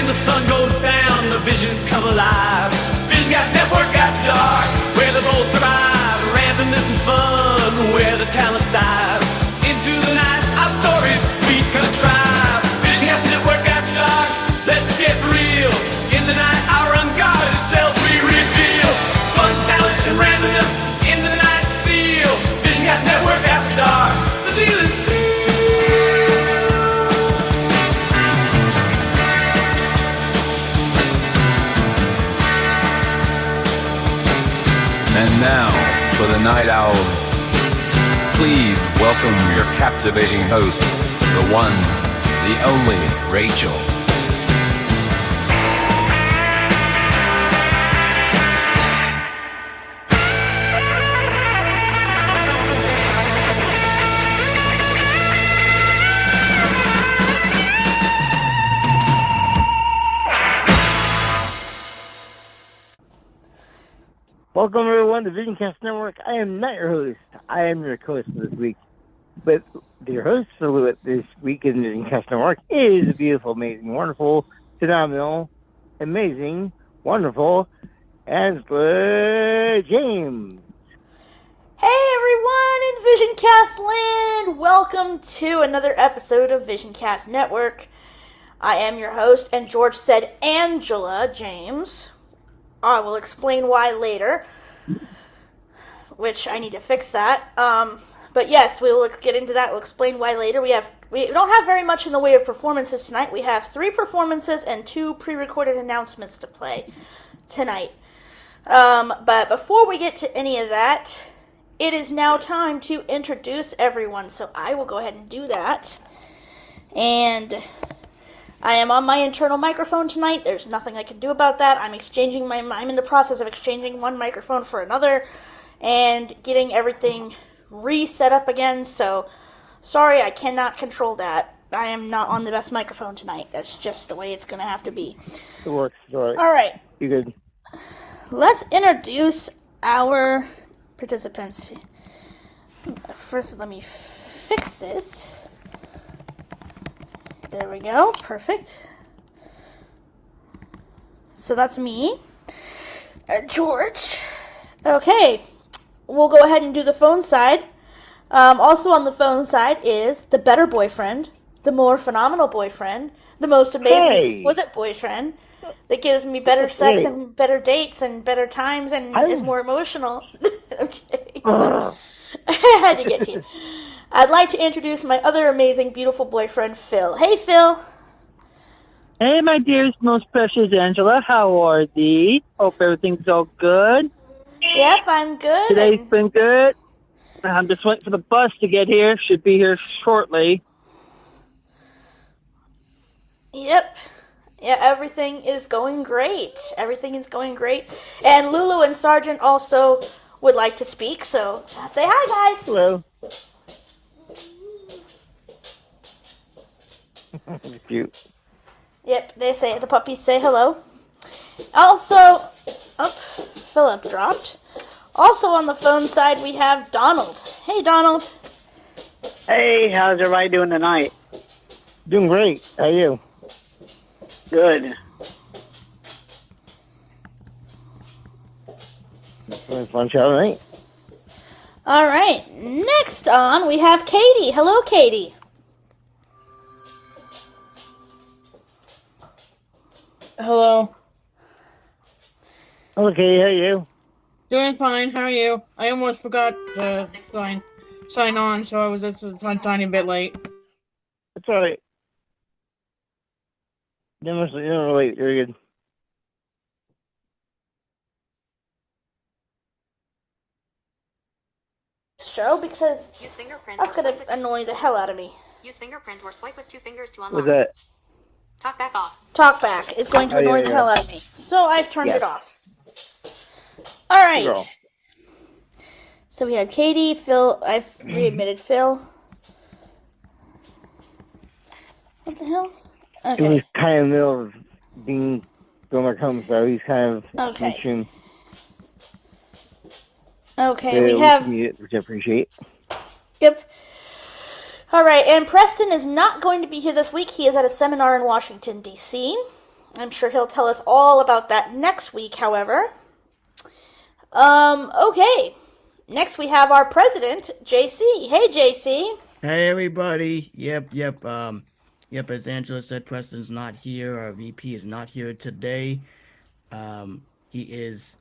When the sun goes down, the visions come alive. VisionCast Network after dark, where they both thrive. Randomness and fun, where the talents dive. Into the night, our stories we contrive. VisionCast Network after dark, let's get real. In the night, our unguarded selves we reveal. Fun, talent, and randomness in the night seal. VisionCast Network after dark, the deal is sealed. And now, for the Night Owls, please welcome your captivating host, the one, the only, Rachel. Welcome everyone to VisionCast Network. I am not your host. I am your co-host for this week. But your host for this week in VisionCast Network is the beautiful, amazing, wonderful, phenomenal, amazing, wonderful, Angela James. Hey everyone in VisionCast Land! Welcome to another episode of VisionCast Network. I am your host, and George said Angela James. I will explain why later, which I need to fix that. But yes, we will get into that. We'll explain why later. We don't have very much in the way of performances tonight. We have 3 performances and 2 pre-recorded announcements to play tonight. But before we get to any of that, it is now time to introduce everyone. So I will go ahead and do that. And I am on my internal microphone tonight. There's nothing I can do about that. I'm in the process of exchanging one microphone for another and getting everything reset up again. So, sorry, I cannot control that. I am not on the best microphone tonight. That's just the way it's going to have to be. It works. All right. You good? Let's introduce our participants. First, let me fix this. There we go. Perfect. So that's me. George. Okay. We'll go ahead and do the phone side. Also on the phone side is the better boyfriend, the more phenomenal boyfriend, the most amazing, exquisite boyfriend that gives me better sex and better dates and better times and is more emotional. Okay. I had to get here. I'd like to introduce my other amazing, beautiful boyfriend, Phil. Hey, Phil. Hey, my dearest, most precious Angela. How are thee? Hope everything's all good. Yep, I'm good. Today's been good. I'm just waiting for the bus to get here. Should be here shortly. Yep. Yeah, everything is going great. Everything is going great. And Lulu and Sergeant also would like to speak, so say hi, guys. Hello. Cute. Yep, the puppies say hello. Also, Philip dropped. Also on the phone side, we have Donald. Hey, Donald. Hey, how's everybody doing tonight? Doing great. How are you? Good. Fun show tonight. All right. Next on, we have Katie. Hello, Katie. Hello. Okay, how are you? Doing fine. How are you? I almost forgot to sign on, so I was just a tiny bit late. It's all right. You're late. You're good. Show because Use fingerprint that's going to annoy the hell out of me. Use fingerprint or swipe with 2 fingers to unlock. What's that? Talk back off. Talkback is going to annoy the hell out of me. So I've turned it off. All right. Girl. So we have Katie, Phil. I've readmitted Phil. What the hell? He was kind of in the middle of being going back home, so he's kind of Okay. reaching. Okay, we have. Which I appreciate. Yep. All right, and Preston is not going to be here this week. He is at a seminar in Washington, D.C. I'm sure he'll tell us all about that next week, however. Okay. Next we have our president, JC. Hey, JC. Hey everybody. Yep. As Angela said, Preston's not here. Our VP is not here today. He is,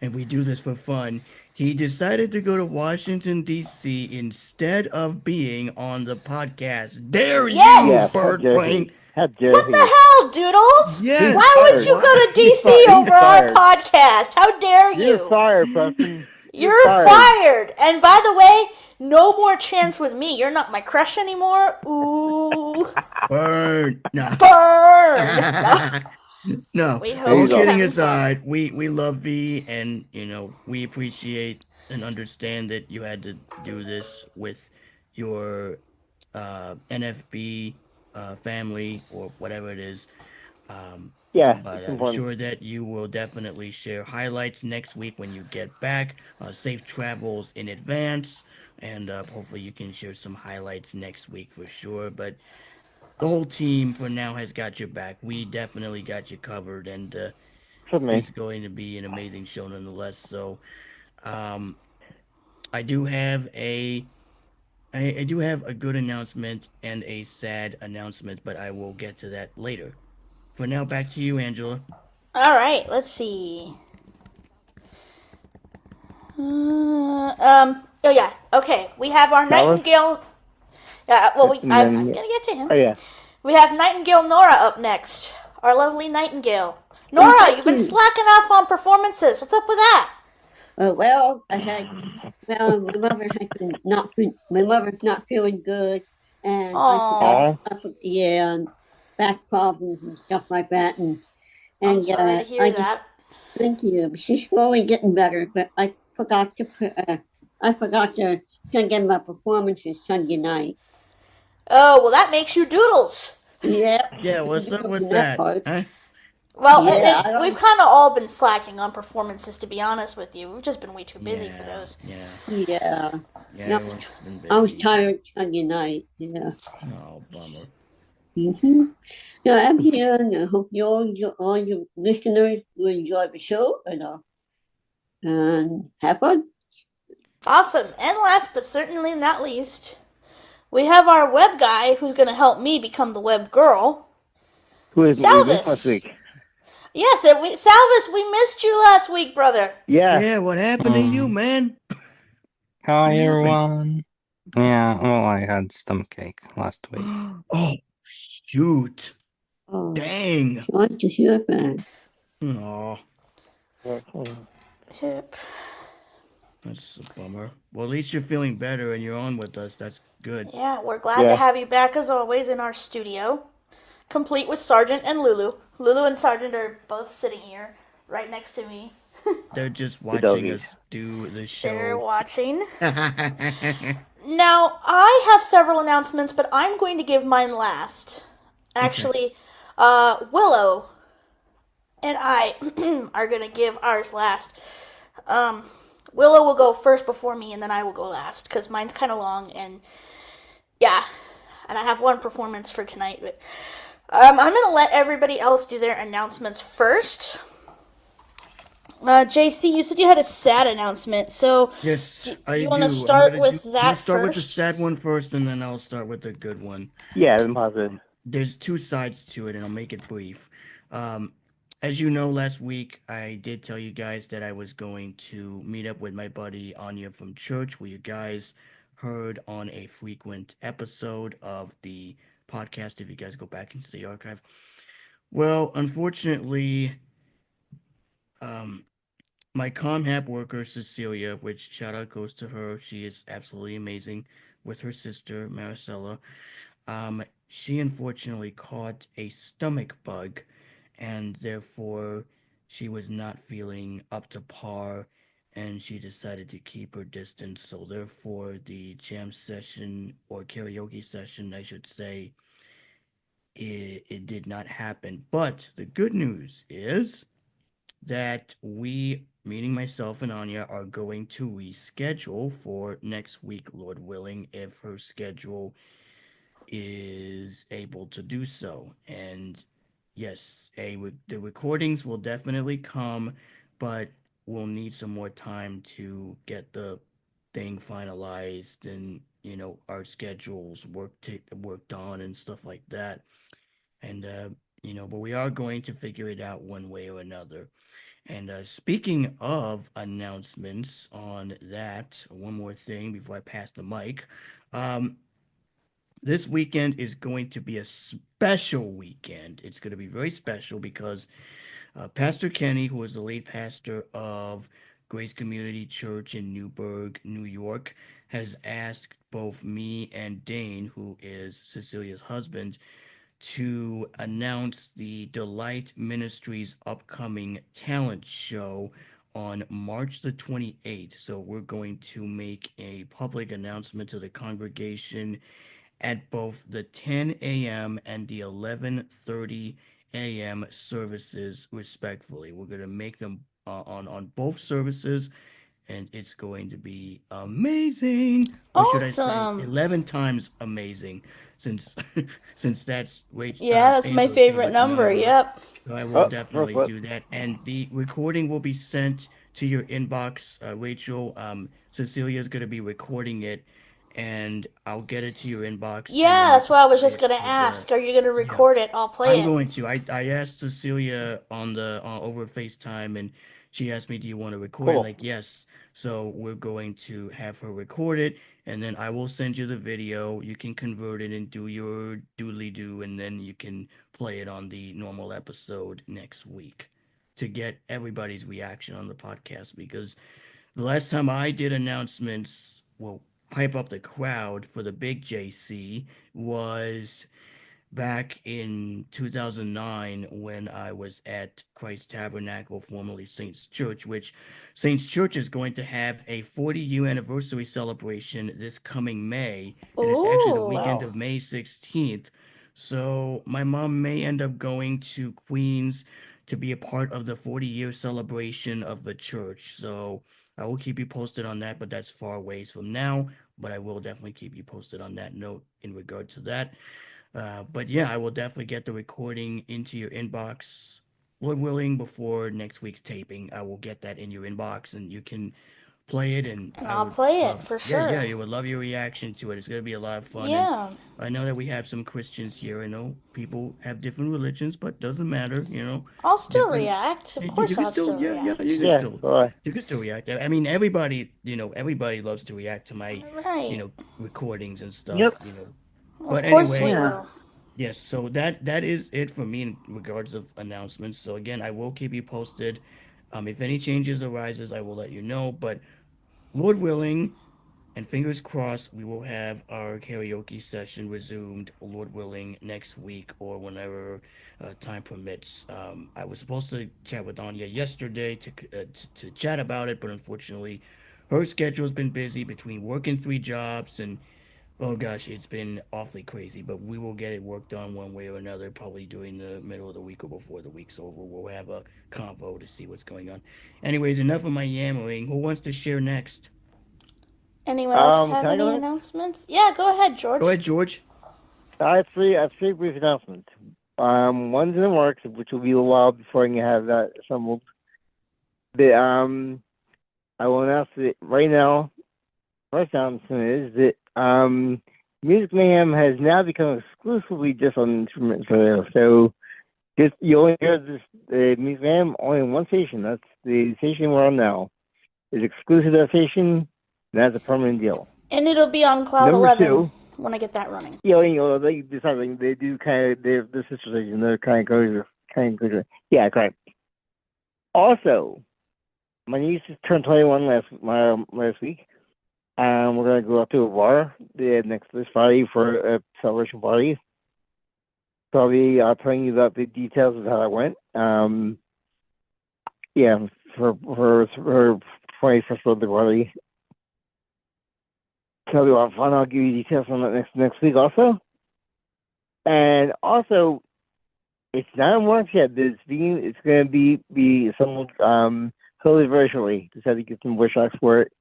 and we do this for fun. He decided to go to Washington D.C. instead of being on the podcast. Dare Yes! you, Yes, how bird dare brain? he? How dare What he? the hell, Doodles? Yes. Why would you fired. go to He's DC fired. over He's our fired. podcast? How dare you? You're fired, Preston. You're fired. And by the way, no more chance with me. You're not my crush anymore. Ooh. Burn. No. Burn. No. We hope All he's kidding having aside, we love V, and we appreciate and understand that you had to do this with your NFB family or whatever it is. Yeah, But it's I'm important. sure that you will definitely share highlights next week when you get back. Safe travels in advance, and hopefully you can share some highlights next week for sure. But the whole team for now has got your back. We definitely got you covered, and For me. it's going to be an amazing show nonetheless. So, I do have I do have a good announcement and a sad announcement, but I will get to that later. For now, back to you, Angela. All right, let's see. Oh yeah. Okay, we have our Salvis? Nightingale. Yeah. Well, And I'm then- gonna get to him. Oh, yeah. We have Nightingale Nora up next. Our lovely Nightingale. Nora, thank you've been you. slacking off on performances. What's up with that? Well, my mother has been my mother's not feeling good, and Aw. and back problems and stuff like that, and I'm sorry to hear I that. thank you. She's slowly getting better, but I forgot to send in my performances Sunday night. Oh, well, that makes you Doodles. Yeah. Yeah, what's up with That that? part. Huh? Well, Yeah, I don't- we've kind of all been slacking on performances, to be honest with you. We've just been way too busy for those. Yeah, Yeah. yeah. No, Everyone's been busy. I was tired Sunday night. Yeah. Oh, bummer. Mm-hmm. Yeah, I'm here, and I hope all your listeners will enjoy the show and have fun. Awesome. And last but certainly not least, we have our web guy who's going to help me become the web girl. Who is we missed Salvis. last week? Yes, and Salvis, we missed you last week, brother. Yeah. Yeah, what happened to you, man? Hi What happened? everyone. Yeah, well, I had stomachache last week. Oh, shoot. Oh, Dang. sorry to hear that. Oh, Yep. that's a bummer. Well, at least you're feeling better and you're on with us. That's good. Yeah, we're glad Yeah. to have you back as always in our studio, complete with Sergeant and Lulu. Lulu and Sergeant are both sitting here right next to me. They're just watching doggies. us do the They're show. watching. Now, I have several announcements, but I'm going to give mine last. Actually, Willow and I are going to give ours last. Willow will go first before me, and then I will go last, because mine's kind of long, and yeah, and I have one performance for tonight. But I'm going to let everybody else do their announcements first. JC, you said you had a sad announcement, so Yes, Do I you do. wanna I'm start gonna with I'm that gonna start with the first? sad one first, and then I'll start with the good one. Yeah, I'm positive. There's two sides to it, and I'll make it brief. As you know, last week I did tell you guys that I was going to meet up with my buddy Anya from church, where you guys heard on a frequent episode of the podcast, if you guys go back into the archive. Well, unfortunately, my ComHap worker, Cecilia, which shout out goes to her, she is absolutely amazing, with her sister, Maricela. She unfortunately caught a stomach bug, and therefore she was not feeling up to par, and she decided to keep her distance. So therefore, the jam session, or karaoke session, I should say, it did not happen. But the good news is that we, meaning myself and Anya, are going to reschedule for next week, Lord willing, if her schedule is able to do so. And yes, the recordings will definitely come, but we'll need some more time to get the thing finalized and our schedules worked on and stuff like that. And but we are going to figure it out one way or another. And speaking of announcements on that, one more thing before I pass the mic. Um, this weekend is going to be a special weekend. It's going to be very special because Pastor Kenny, who is the lead pastor of Grace Community Church in Newburgh, New York, has asked both me and Dane, who is Cecilia's husband, to announce the Delight Ministries upcoming talent show on March the 28th. So we're going to make a public announcement to the congregation at both the 10 a.m. and the 11:30 a.m. services, respectfully. We're going to make them on both services, and it's going to be amazing. Or should I say Awesome. 11 times amazing, since since that's Yeah, that's my Angela's favorite favorite number. number. Yep. So I will definitely Perfect. do that. And the recording will be sent to your inbox, Rachel. Cecilia is going to be recording it, and I'll get it to your inbox, and Yeah, then you that's can what I was play just it gonna with the. ask. Are you gonna Yeah, record it? I'll play I'm it. going to. I asked Cecilia on the over FaceTime, and she asked me, "Do you want to record it?" Cool. Like, yes. So we're going to have her record it, and then I will send you the video. You can convert it and do your doodly do, and then you can play it on the normal episode next week to get everybody's reaction on the podcast. Because the last time I did announcements, well, hype up the crowd for the big JC was back in 2009 when I was at Christ Tabernacle, formerly Saints Church, which Saints Church is going to have a 40-year anniversary celebration this coming May, and it's actually the Ooh, weekend wow. of May 16th. So my mom may end up going to Queens to be a part of the 40-year celebration of the church. So I will keep you posted on that, but that's far ways from now. But I will definitely keep you posted on that note in regard to that. But yeah, I will definitely get the recording into your inbox. Lord willing, before next week's taping, I will get that in your inbox and you can play it. And And I I'll would play it love, for yeah, sure. you would love your reaction to it. It's going to be a lot of fun. And Yeah. I know that we have some Christians here. I know people have different religions, but doesn't matter. I'll still Different. react. Of You course can I'll still, still yeah, react. Yeah. Bye. you can still react. I mean, everybody loves to react to my, Right. recordings and Yep. stuff. Of But course we anyway, Yeah. will. yes, so that is it for me in regards of announcements. So again, I will keep you posted. If any changes arises, I will let you know. But Lord willing, and fingers crossed, we will have our karaoke session resumed, Lord willing, next week or whenever time permits. I was supposed to chat with Anya yesterday to chat about it, but unfortunately, her schedule's been busy between working 3 jobs and oh gosh, it's been awfully crazy, but we will get it worked on one way or another, probably during the middle of the week or before the week's over. We'll have a convo to see what's going on. Anyways, enough of my yammering. Who wants to share next? Anyone else Can have I go any next? announcements? Yeah, go ahead, Go George. ahead, George. I have three brief announcements. One's in the works, which will be a while before I can have that assembled. The I will announce it right now. First announcement is that Music Mayhem has now become exclusively just on instruments radio. So just you only hear this Music Mayhem only on one station. That's the station we're on now. It's exclusive to that station, and that's a permanent deal. And it'll be on Cloud Number 11 two, when I get that running. they do something. They do kind of the sister station. They're kind of goes. Yeah, correct. Also, my niece just turned 21 last week. We're gonna go up to a bar this Friday for a celebration party. Probably telling you about the details of how that went. Yeah, for her 21st birthday party. So it'll be a lot of fun. I'll give you details on that next week also. And also, it's not in works yet. It's gonna be assembled totally virtually. Just had to get some voice tracks for it.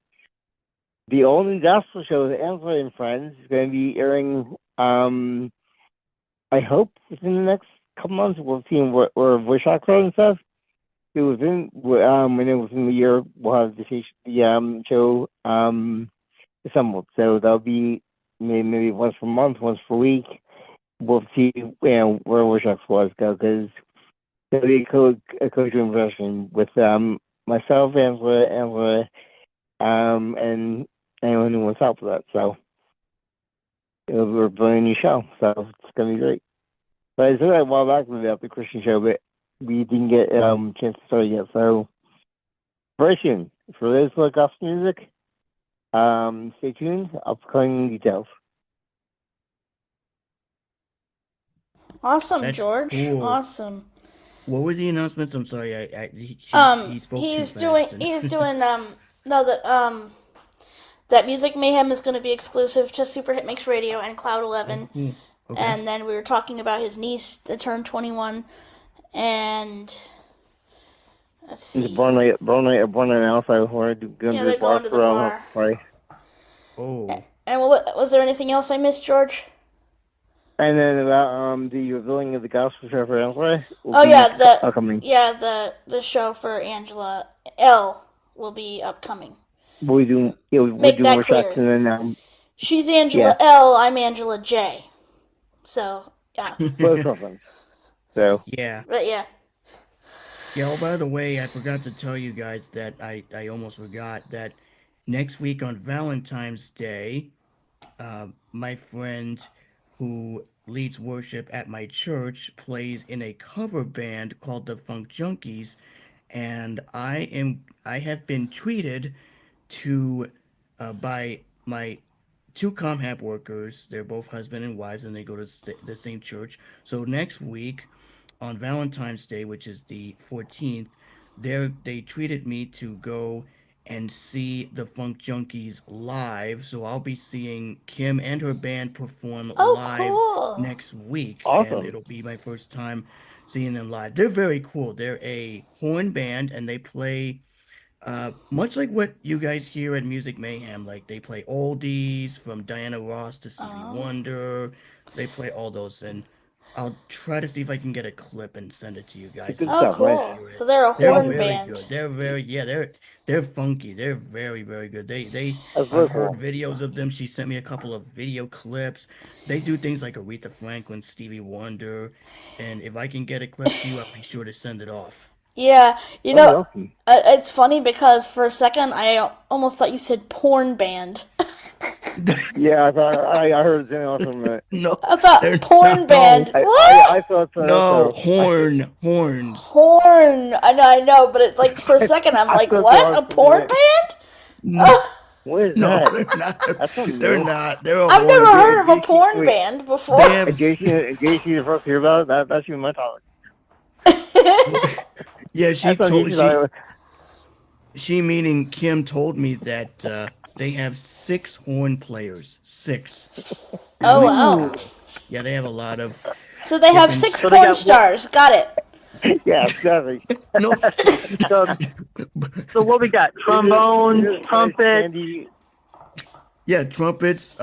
The only gospel show, the Angela and Friends, is going to be airing, I hope, within the next couple months, we'll see where voice actor and stuff. It was in when it was in the year, we'll have the show assembled. So that'll be maybe once per month, once per week. We'll see where workshops was go, because there'll be a co-joint version with myself, Angela, and anyone who wants help with that. So we're building a new show, so it's gonna be great. But I said that a while back about the Christian show, but we didn't get a chance to start yet. So very soon, for those who like gospel music, stay tuned. Upcoming details. Awesome, That's George. cool. Awesome. What were the announcements? I'm sorry, he spoke he's too doing fast. he's doing that Music Mayhem is going to be exclusive to Super Hit Mix Radio and Cloud 11. Okay. And then we were talking about his niece that turned 21, and let's see. It's born night now, so we're going to they're going to the bar. Party. Oh. And was there anything else I missed, George? And then about the revealing of the gospel show for Angela. The show for Angela L will be upcoming. We'll do more shots, and then she's Angela L. I'm Angela J. So yeah. Both of them. So yeah. But yeah. Yeah. Oh, by the way, I forgot to tell you guys that I almost forgot that next week on Valentine's Day, my friend who leads worship at my church plays in a cover band called the Funk Junkies, and I have been treated to by my two ComHab workers. They're both husband and wives, and they go to the same church. So next week on Valentine's Day, which is the 14th, they treated me to go and see the Funk Junkies live. So I'll be seeing Kim and her band perform live next week. Awesome. And it'll be my first time seeing them live. They're very cool. They're a horn band, and they play much like what you guys hear at Music Mayhem. Like, they play oldies from Diana Ross to Stevie Wonder. They play all those, and I'll try to see if I can get a clip and send it to you guys. Cool. So they're a horn band. Good. They're very they're funky. They're very, very good. I've heard videos of them. She sent me a couple of video clips. They do things like Aretha Franklin, Stevie Wonder, and if I can get a clip to you, I'll be sure to send it off. Yeah, it's funny because for a second I almost thought you said porn band. Yeah, I heard something else from that. No, I thought porn band. What? I thought so. No, horns. Horn. I know, but for a second I'm like, what? A porn band? No. What is that? They're not. They're a I've never horn heard of a porn band before. They have JC, the first hear about it, that's even my topic. Yeah, she meaning Kim told me that they have 6 horn players. 6. Oh wow. Yeah, they have a lot of. So they have 6 porn stars. Got it. Yeah, exactly. No. So what we got? Trombones, trumpets. Yeah, trumpets,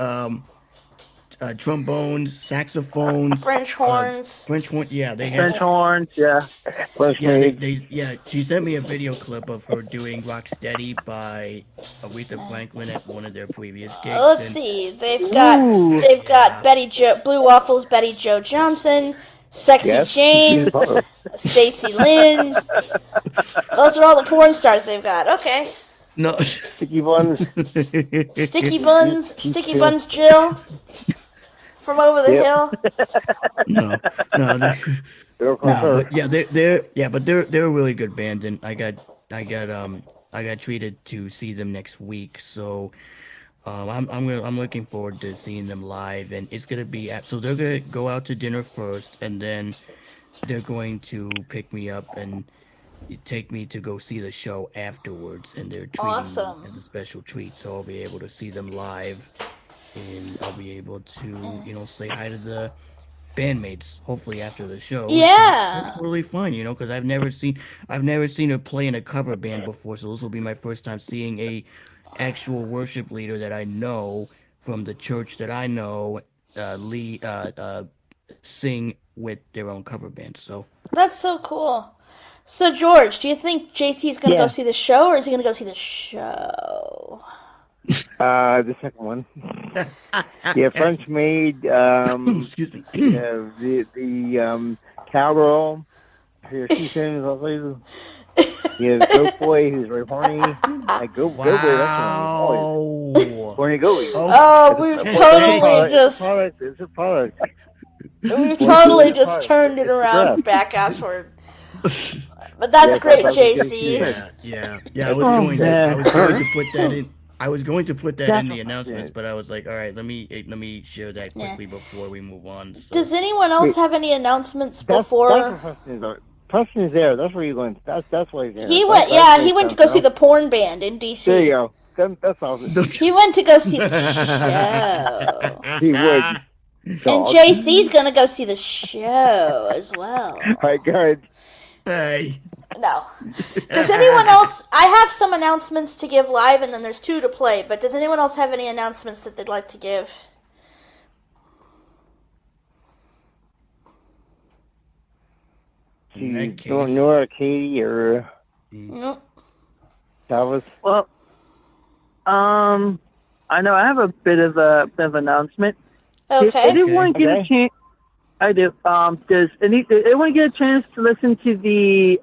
trombones, saxophones, French horns. French horn. Yeah, they have French horns. Yeah. Yeah, she sent me a video clip of her doing "Rocksteady" by Aretha Franklin at one of their previous gigs. Let's see. They've got Blue Waffles, Betty Joe Johnson, Sexy Jane, Stacy Lynn. Those are all the porn stars they've got. Okay. No. Sticky Buns. Sticky Buns Jill. From over the hill. No. They're a really good band, and I got treated to see them next week. So I'm looking forward to seeing them live, and it's gonna be so they're gonna go out to dinner first, and then they're going to pick me up and take me to go see the show afterwards, and they're treating me as a special treat. So I'll be able to see them live. And I'll be able to, say hi to the bandmates, hopefully after the show. Yeah, it's totally fun, because I've never seen her play in a cover band before. So this will be my first time seeing a actual worship leader that I know from the church that I know sing with their own cover bands. So That's so cool. So, George, do you think JC's going to go see the show, or is he going to go see the show? The second one. Yeah, French maid. Excuse me. The cowgirl. Here she sings. Yeah, the goat boy who's very horny. Like goat boy. That's horny goat. Oh, we've totally just. It's a product. We've totally just turned it around back assward. But that's great, JC. Yeah. I was going to put that in. I was going to put that in the announcements, but I was like, all right, let me share that quickly before we move on. So. Does anyone else have any announcements before? Preston is there. That's where you're going. That's why he's there. He went. Yeah, he went to go see the porn band in DC. There you go. That's awesome. He went to go see the show. He would. And JC's gonna go see the show as well. My God. Hey. No. Does anyone else? I have some announcements to give live, and then there's 2 to play. But does anyone else have any announcements that they'd like to give? In that case, Nora, Katie, or Nope. Salvis. Well, I know I have a bit of an announcement. Okay. Did anyone get a chance? I do. Did anyone get a chance to listen to the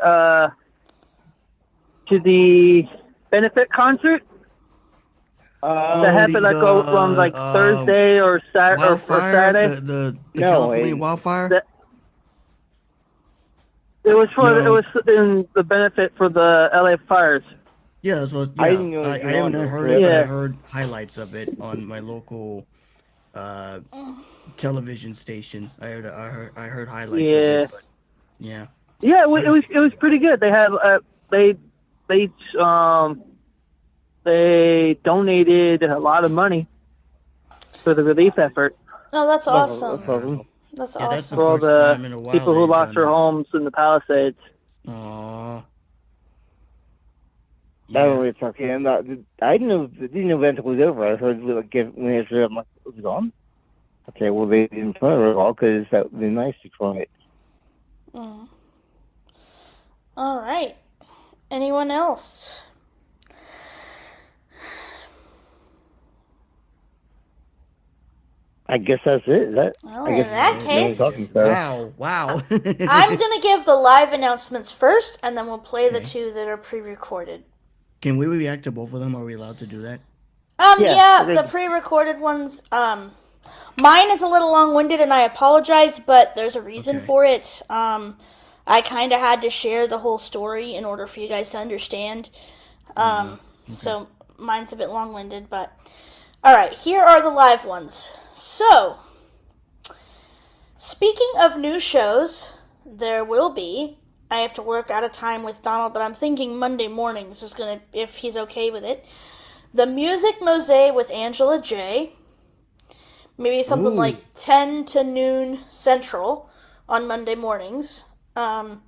benefit concert that happened on Thursday or Saturday? The California wildfire. It was in the benefit for the LA fires. Yeah, so I haven't heard it, but I heard highlights of it on my local television station. I heard highlights of it. But, yeah. Yeah, it was pretty good. They had they donated a lot of money for the relief effort. Oh, that's awesome. That's awesome. For all the people who lost their homes in the Palisades. Aww. That was really tough. Yeah, I didn't know the event was over. I heard when it was, I'm like, was it gone? Okay, well, they didn't play it all because that would be nice to try it. All right. Anyone else? I guess that's it. Well, in that case, wow. I'm gonna give the live announcements first, and then we'll play the 2 that are pre-recorded. Can we react to both of them? Are we allowed to do that? The pre-recorded ones. Mine is a little long-winded, and I apologize, but there's a reason for it. I kind of had to share the whole story in order for you guys to understand. So mine's a bit long-winded, but all right. Here are the live ones. So, speaking of new shows, there will be. I have to work out a time with Donald, but I'm thinking Monday mornings is gonna, if he's okay with it. The Music Mosaic with Angela J. Maybe something like 10 to noon Central on Monday mornings. And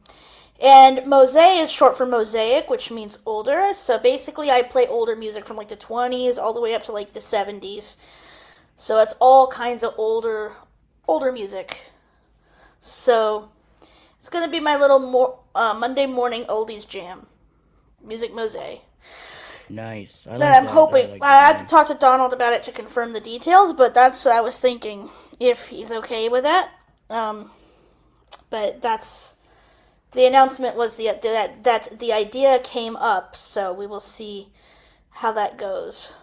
Mosaic is short for mosaic, which means older. So basically I play older music from like the 20s all the way up to like the 70s. So it's all kinds of older music. So it's going to be my little Monday morning oldies jam. Music Mosaic. Nice. I'm hoping. I have to talk to Donald about it to confirm the details, but that's what I was thinking, if he's okay with that. But that's... The announcement was that the idea came up, so we will see how that goes.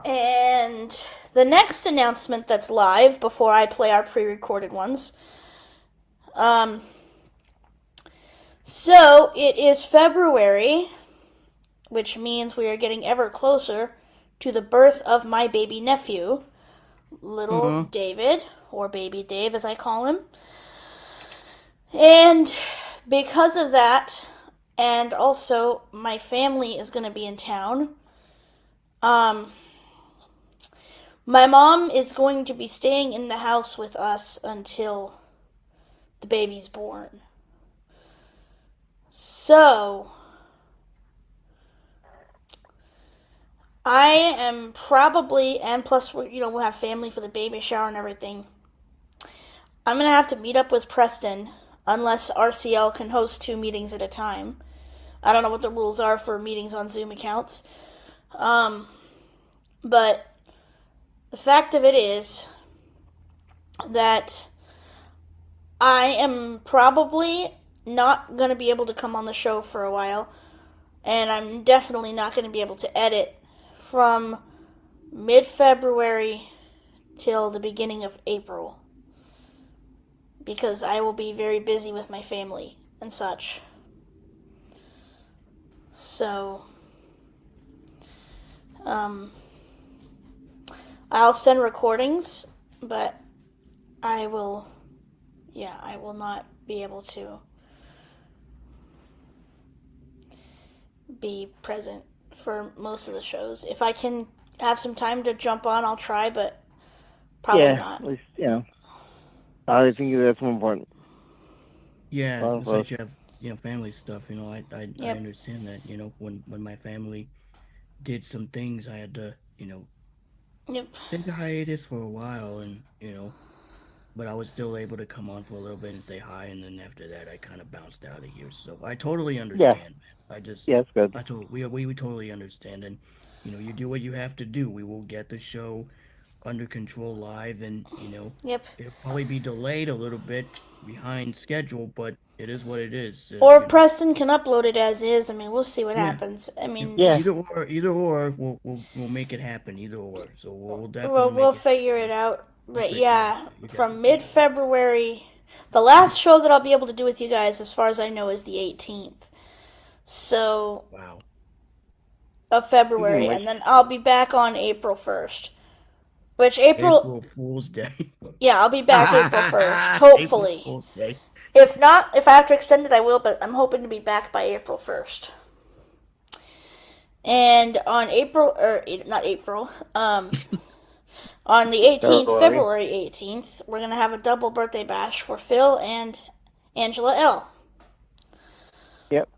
And the next announcement that's live, before I play our pre-recorded ones, so it is February, which means we are getting ever closer to the birth of my baby nephew, little David, or Baby Dave as I call him. And because of that, and also my family is going to be in town, my mom is going to be staying in the house with us until the baby's born. So, I am probably, and plus we'll have family for the baby shower and everything. I'm gonna have to meet up with Preston unless RCL can host 2 meetings at a time. I don't know what the rules are for meetings on Zoom accounts. But the fact of it is that I am probably not going to be able to come on the show for a while, and I'm definitely not going to be able to edit from mid-February till the beginning of April, because I will be very busy with my family and such. So, I'll send recordings, but I will not be able to be present for most of the shows. If I can have some time to jump on, I'll try, but probably not. At least, I think that's more important. Yeah, Well, besides you have, family stuff. I Yep. understand that. When my family did some things, I had to, Yep. take a hiatus for a while, and but I was still able to come on for a little bit and say hi, and then after that, I kind of bounced out of here. So I totally understand, man. It's good. We totally understand, and you do what you have to do. We will get the show under control live, and Yep. it'll probably be delayed a little bit behind schedule, but it is what it is. Or Preston can upload it as is. I mean, we'll see what happens. I mean, either or, we'll make it happen. Either or, so we'll definitely we'll make it. figure it out. But yeah, from mid-February, the last show that I'll be able to do with you guys, as far as I know, is the 18th. So, Wow. Of February, and then I'll be back on April 1st. Which April Fool's Day. Yeah, I'll be back April 1st, hopefully. April Fool's Day. If not, if I have to extend it, I will, but I'm hoping to be back by April 1st. And on on the 18th, February 18th, we're going to have a double birthday bash for Phil and Angela L. Yep.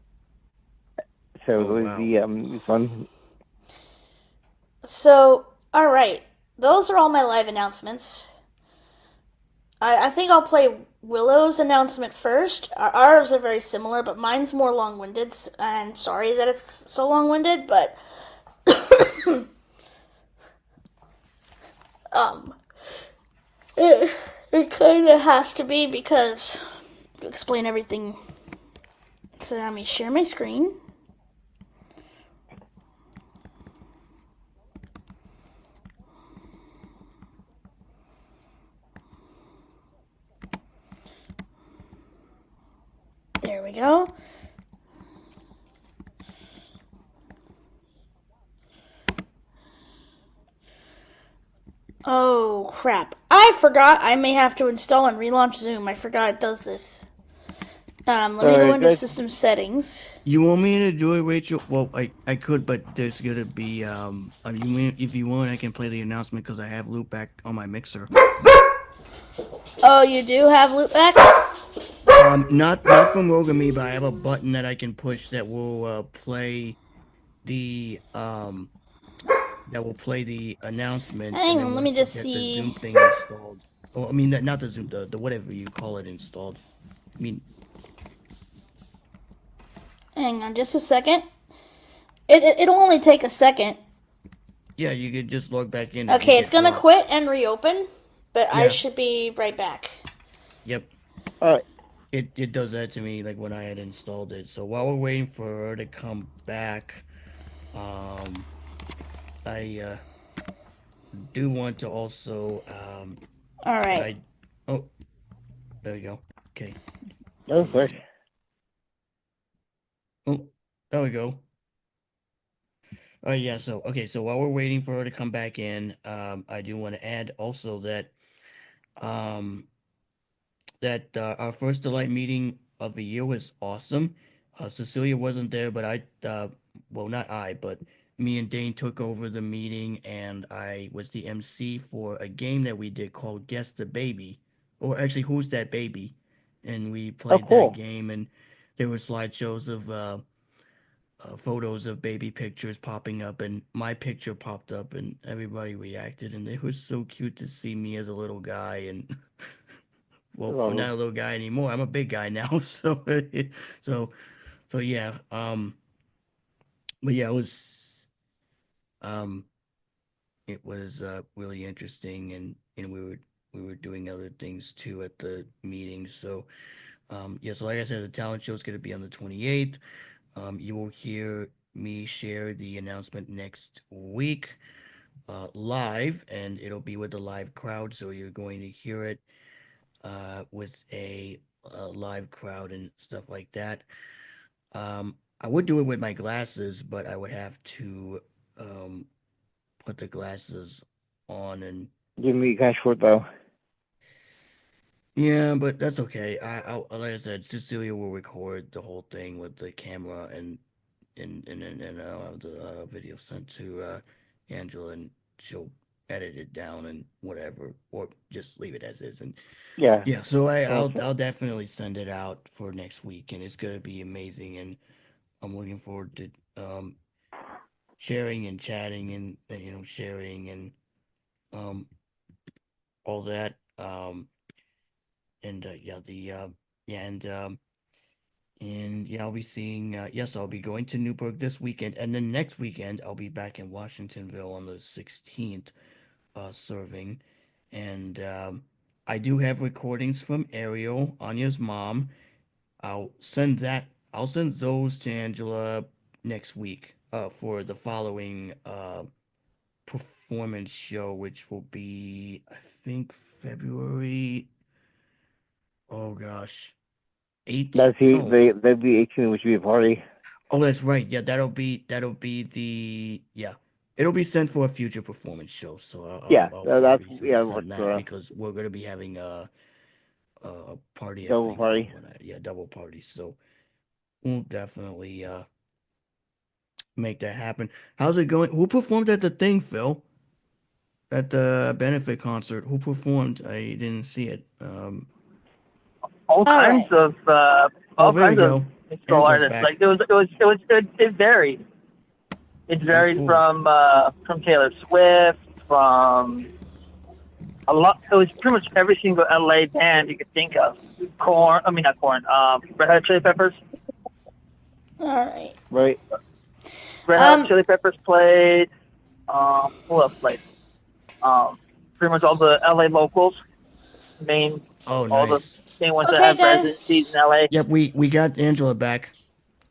So it would be fun. So, alright. Those are all my live announcements. I think I'll play Willow's announcement first. Ours are very similar, but mine's more long-winded. I'm sorry that it's so long-winded, but it kind of has to be because to explain everything. So let me share my screen. There we go. Oh, crap. I forgot I may have to install and relaunch Zoom. I forgot it does this. Let me go into system settings. You want me to do it, Rachel? Well, I could, but there's gonna be if you want, I can play the announcement because I have loopback on my mixer. Oh, you do have loopback? Not from Rogami, but I have a button that I can push that will play the announcement. Hang on, let me just see. The Zoom thing installed. Oh, I mean, not the Zoom, the whatever you call it installed. I mean. Hang on just a second. It'll only take a second. Yeah, you could just log back in. Okay, it's gonna quit and reopen, but I should be right back. Yep. Alright. It does that to me like when I had installed it. So while we're waiting for her to come back, I do want to also all right. There you go. Okay. Oh, quick. Oh, there we go. Yeah, so while we're waiting for her to come back in, I do want to add also that our first delight meeting of the year was awesome. Cecilia wasn't there, but not I, but me and Dane took over the meeting, and I was the MC for a game that we did called Guess the Baby, or actually Who's That Baby, and we played that game, and there were slideshows of photos of baby pictures popping up, and my picture popped up, and everybody reacted, and it was so cute to see me as a little guy and well, I'm not a little guy anymore. I'm a big guy now. So yeah. But yeah, um, it was really interesting, and we were doing other things too at the meeting. So yeah, so like I said, the talent show is going to be on the 28th. You will hear me share the announcement next week live, and it'll be with a live crowd. So you're going to hear it with a live crowd and stuff like that. I would do it with my glasses, but I would have to put the glasses on and Give me cash for it though. yeah, but that's okay. Like I said, Cecilia will record the whole thing with the camera and the video sent to Angela, and she'll edit it down and whatever, or just leave it as is. And Yeah. so I'll definitely send it out for next week, and it's gonna be amazing. And I'm looking forward to sharing and chatting and sharing and all that. And I'll be seeing. Yes, I'll be going to Newburgh this weekend, and then next weekend I'll be back in Washingtonville on the 16th, serving. And I do have recordings from Ariel, Anya's mom. I'll send those to Angela next week. For the following performance show, which will be, I think, February. Oh gosh, 8. That'd be 18, which would be a party. Oh, that's right. Yeah, that'll be it'll be sent for a future performance show. So I'll be sure to send that because we're gonna be having a party. Double party. Double party. So we'll definitely make that happen. How's it going? Who performed at the thing, Phil? At the benefit concert, who performed? I didn't see it. All kinds of musical artists. Back. Like it varied. It varied from Taylor Swift, from a lot. It was pretty much every single LA band you could think of. Not Korn. Red Hot Chili Peppers. All right. Right. Red Hot Chili Peppers played. Who else played? Pretty much all the LA locals. Nice. All the main ones that have residencies in LA. Yep, we got Angela back.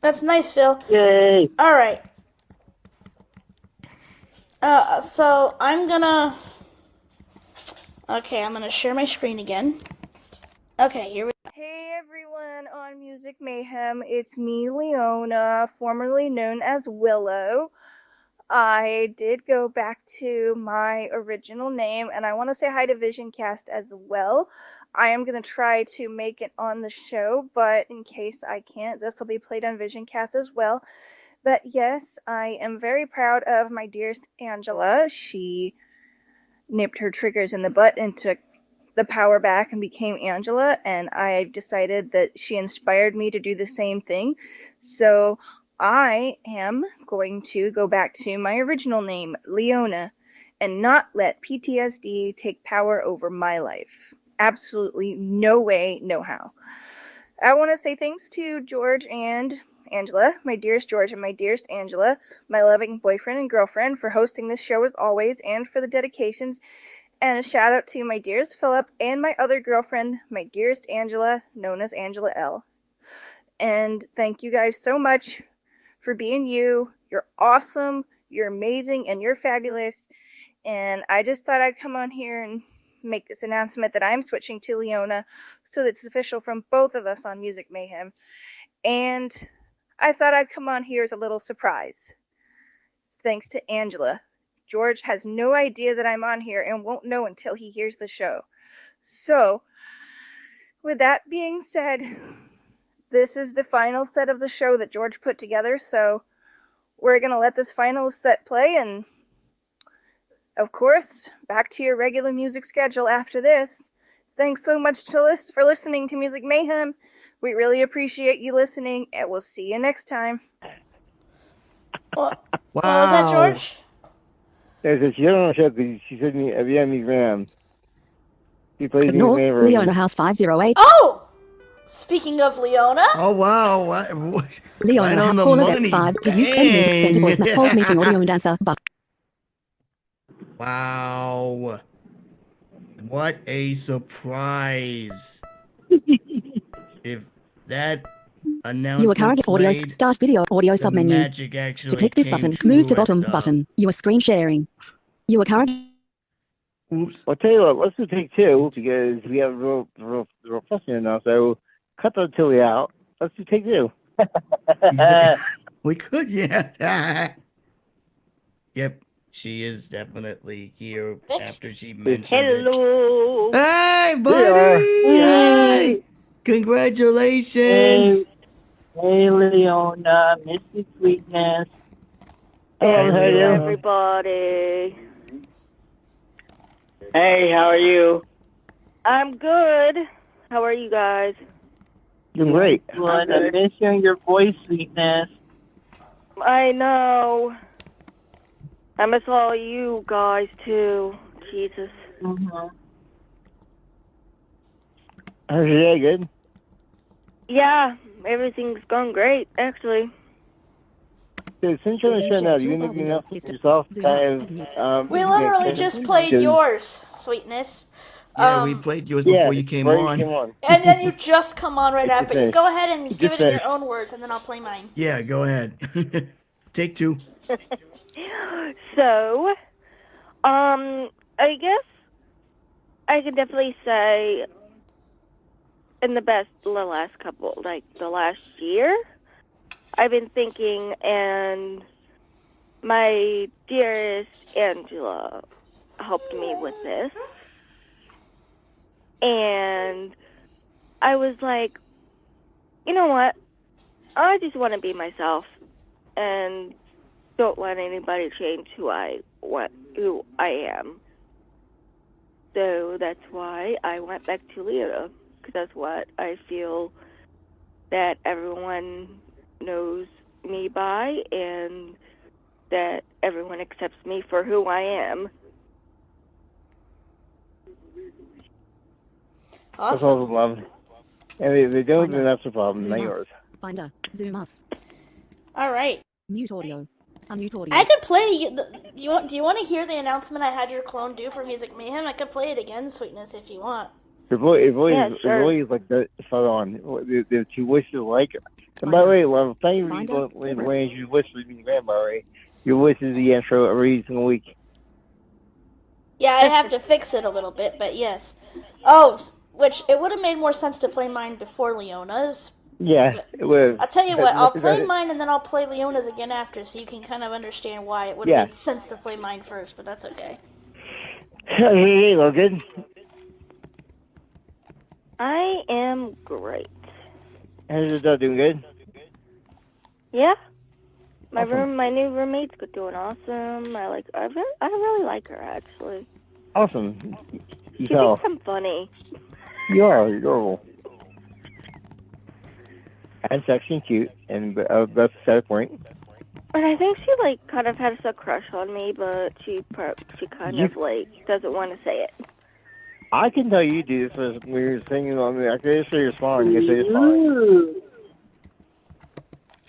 That's nice, Phil. Yay! All right. So I'm gonna share my screen again. Okay, here we go. Hey everyone on Music Mayhem, it's me, Leona, formerly known as Willow. I did go back to my original name, and I want to say hi to VisionCast as well. I am going to try to make it on the show, but in case I can't, this will be played on VisionCast as well. But yes, I am very proud of my dearest Angela. She nipped her triggers in the butt and took the power back and became Angela, and I decided that she inspired me to do the same thing. So I am going to go back to my original name, Leona, and not let PTSD take power over my life. Absolutely no way, no how. I want to say thanks to George and Angela, my dearest George and my dearest Angela, my loving boyfriend and girlfriend, for hosting this show as always and for the dedications. And a shout out to my dearest Philip and my other girlfriend, my dearest Angela, known as Angela L. And thank you guys so much for being you. You're awesome, you're amazing, and you're fabulous. And I just thought I'd come on here and make this announcement that I'm switching to Leona so that it's official from both of us on Music Mayhem. And I thought I'd come on here as a little surprise. Thanks to Angela. George has no idea that I'm on here and won't know until he hears the show. So, with that being said, this is the final set of the show that George put together, so we're going to let this final set play, and of course, back to your regular music schedule after this. Thanks so much for listening to Music Mayhem. We really appreciate you listening, and we'll see you next time. What was that, George? She don't know because she said me, She plays Ignore me in Leona House 508. Oh! Speaking of Leona, Oh wow! Leona right on the caller money. 5. Do you send a voice hold meeting audio and answer? But Wow! What a surprise! If that you are announcement currently audio played, start video audio the submenu. magic To actually click this came button, move to true at bottom the- button. You are screen sharing. You are currently Oops. I'll tell you what, let's do take two because we have real question now. So cut the Tilly out. Let's do take two. We could, yeah. Yep, she is definitely here after she mentioned it. Hello. Hey, There buddy! you are. Hey! Congratulations! Hey, Leona, Missy Sweetness. Hey, Hey, how are you? Leona. Everybody. Hey, how are you? I'm good. How are you guys? Doing great. Good. I miss hearing your voice, Sweetness. I know. I miss all you guys too. Jesus. Mm-hmm. How's your day? Good? Yeah, everything's going great, actually. So since you're on the show now, do you want to announce yourself? we literally just played yours, Sweetness. Yeah, we played yours before you came on. And then you just come on right after. You finished. go ahead and Just give it in your finished. own words, and then I'll play mine. Yeah, go ahead. Take two. So, I guess I can definitely say in the last couple, like the last year, I've been thinking, and my dearest Angela helped me with this. And I was like, you know what? I just want to be myself and don't let anybody change who I am. So that's why I went back to Leona, because that's what I feel that everyone knows me by, and that everyone accepts me for who I am. That's Awesome. awesome, love. And if they don't, then that's the problem, Zoom not us. yours. Finder. Zoom us. All right. Mute audio. Unmute audio. I could play. Do you want to hear the announcement I had your clone do for Music Mayhem? I could play it again, Sweetness, if you want. Your voice Yeah, sure. is like that. Spot on. The two voices alike. And by the way, love, thank you Finder. when you voice for me, by the way. Your voice is the intro every single week. Yeah, I have to fix it a little bit, but yes. Oh, which it would have made more sense to play mine before Leona's. Yeah, it was. I'll tell you what, I'll play mine and then I'll play Leona's again after, so you can kind of understand why it would have made sense to play mine first, but that's okay. Hey, Logan. I am great. How's your dog doing? Good. Yeah. Awesome. My new roommate's doing awesome. I really like her, actually. Awesome. You She tell. thinks I'm funny. You are adorable. And sexy and cute, and that's a set point. And I think she kind of has a crush on me, but she kind of doesn't want to say it. I can tell you do this when you're singing on me. I can just say you're smiling. You say you're smiling.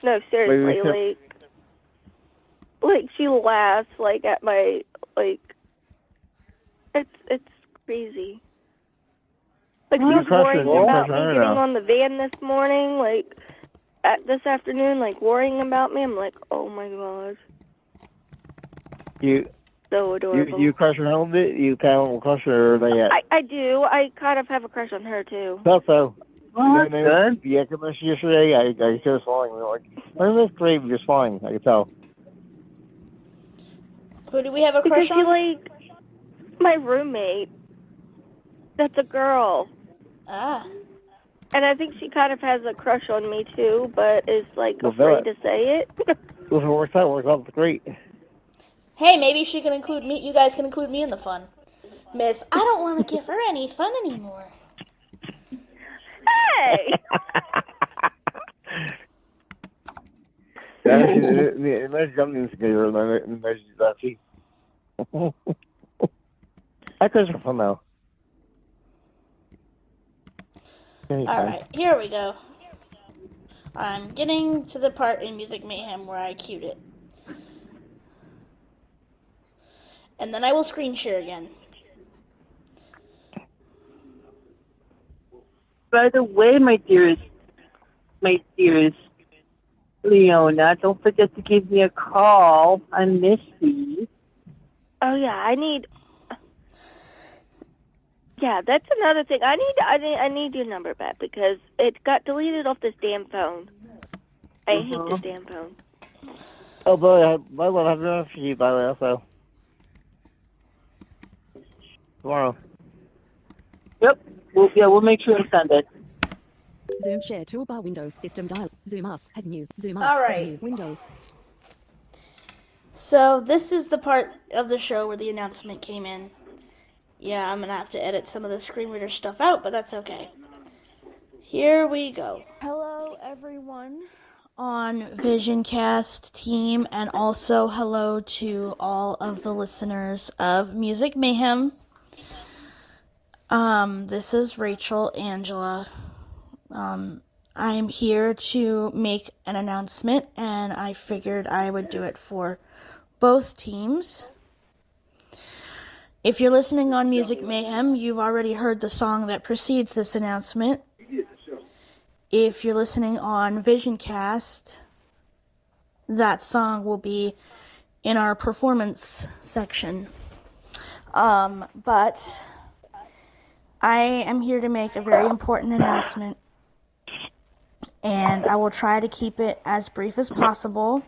No, seriously, she laughs at my it's crazy. She was worrying about me getting on the van this morning, this afternoon, worrying about me. I'm like, oh my gosh. So adorable. You crush her a little bit? You kind of crush her or not yet? I do. I kind of have a crush on her too. So. That's good. Yeah, I mentioned yesterday. I said it's flying. That's great. You're flying. I can tell. Who do we have a crush on? My roommate. That's a girl. Ah. And I think she kind of has a crush on me too, but is afraid to say it. If it works out great. Hey, maybe she can include me. You guys can include me in the fun. Miss, I don't want to give her any fun anymore. Hey! Imagine something together. Imagine that. I crush her fun now. Alright, here we go. I'm getting to the part in Music Mayhem where I cued it. And then I will screen share again. By the way, my dearest Leona, don't forget to give me a call. I miss you. Oh yeah, Yeah, that's another thing. I need your number back because it got deleted off this damn phone. I hate this damn phone. Oh, boy, I will have room for you, by the way, also. Tomorrow. Yep. We'll make sure to send it. Zoom share toolbar window system dial. Zoom us has new. Zoom us All has right. new window. So this is the part of the show where the announcement came in. Yeah, I'm gonna have to edit some of the screen reader stuff out, but that's okay. Here we go. Hello, everyone on VisionCast team, and also hello to all of the listeners of Music Mayhem. This is Rachel Angela. I'm here to make an announcement, and I figured I would do it for both teams. If you're listening on Music Mayhem, you've already heard the song that precedes this announcement. If you're listening on VisionCast, that song will be in our performance section. But I am here to make a very important announcement, and I will try to keep it as brief as possible.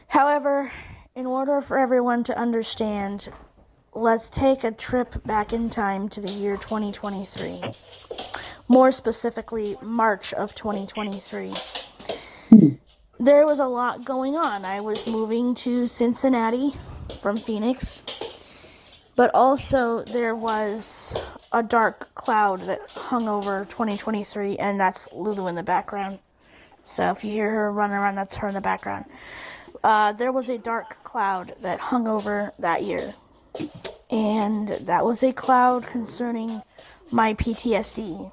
However, in order for everyone to understand, let's take a trip back in time to the year 2023. More specifically, March of 2023. There was a lot going on. I was moving to Cincinnati from Phoenix, but also there was a dark cloud that hung over 2023, and that's Lulu in the background. So if you hear her running around, that's her in the background. There was a dark cloud that hung over that year, and that was a cloud concerning my PTSD.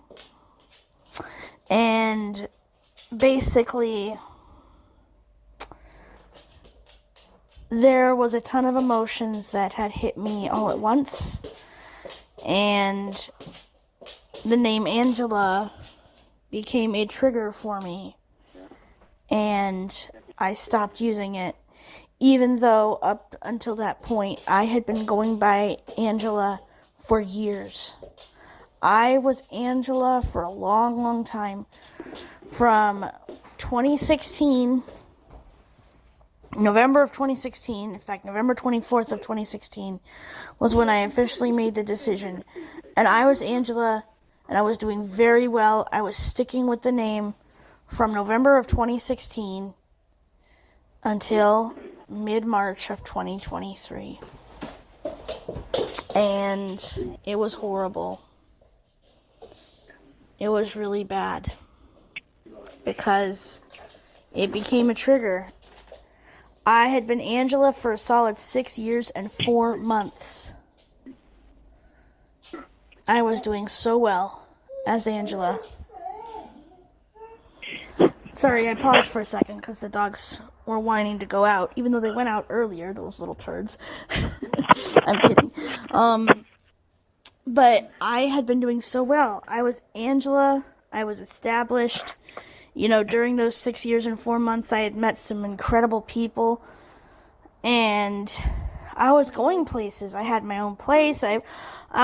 And basically, there was a ton of emotions that had hit me all at once, and the name Angela became a trigger for me, and I stopped using it, even though up until that point I had been going by Angela for years. I was Angela for a long, long time. From 2016, November of 2016, in fact, November 24th of 2016, was when I officially made the decision. And I was Angela, and I was doing very well. I was sticking with the name from November of 2016 until mid-March of 2023. And it was horrible. It was really bad because it became a trigger. I had been Angela for a solid 6 years and 4 months. I was doing so well as Angela. Sorry, I paused for a second because the dogs were whining to go out, even though they went out earlier, those little turds. I'm kidding. But I had been doing so well. I was Angela. I was established. You know, during those 6 years and 4 months, I had met some incredible people. And I was going places. I had my own place. I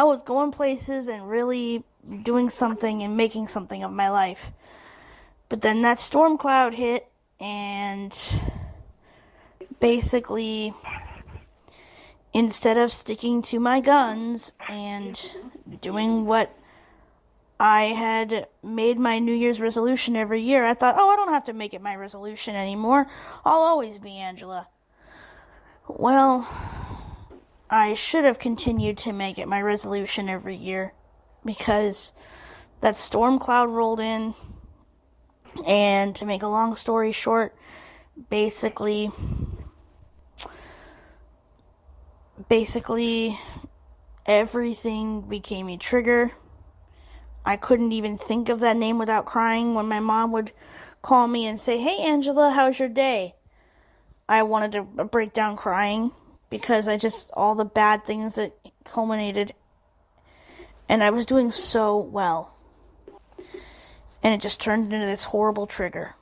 was going places and really doing something and making something of my life. But then that storm cloud hit, and basically, instead of sticking to my guns and doing what I had made my New Year's resolution every year, I thought, I don't have to make it my resolution anymore. I'll always be Angela. Well, I should have continued to make it my resolution every year, because that storm cloud rolled in, and to make a long story short, basically everything became a trigger. I couldn't even think of that name without crying. When my mom would call me and say, "Hey, Angela, how's your day?" I wanted to break down crying because all the bad things that culminated, and I was doing so well. And it just turned into this horrible trigger.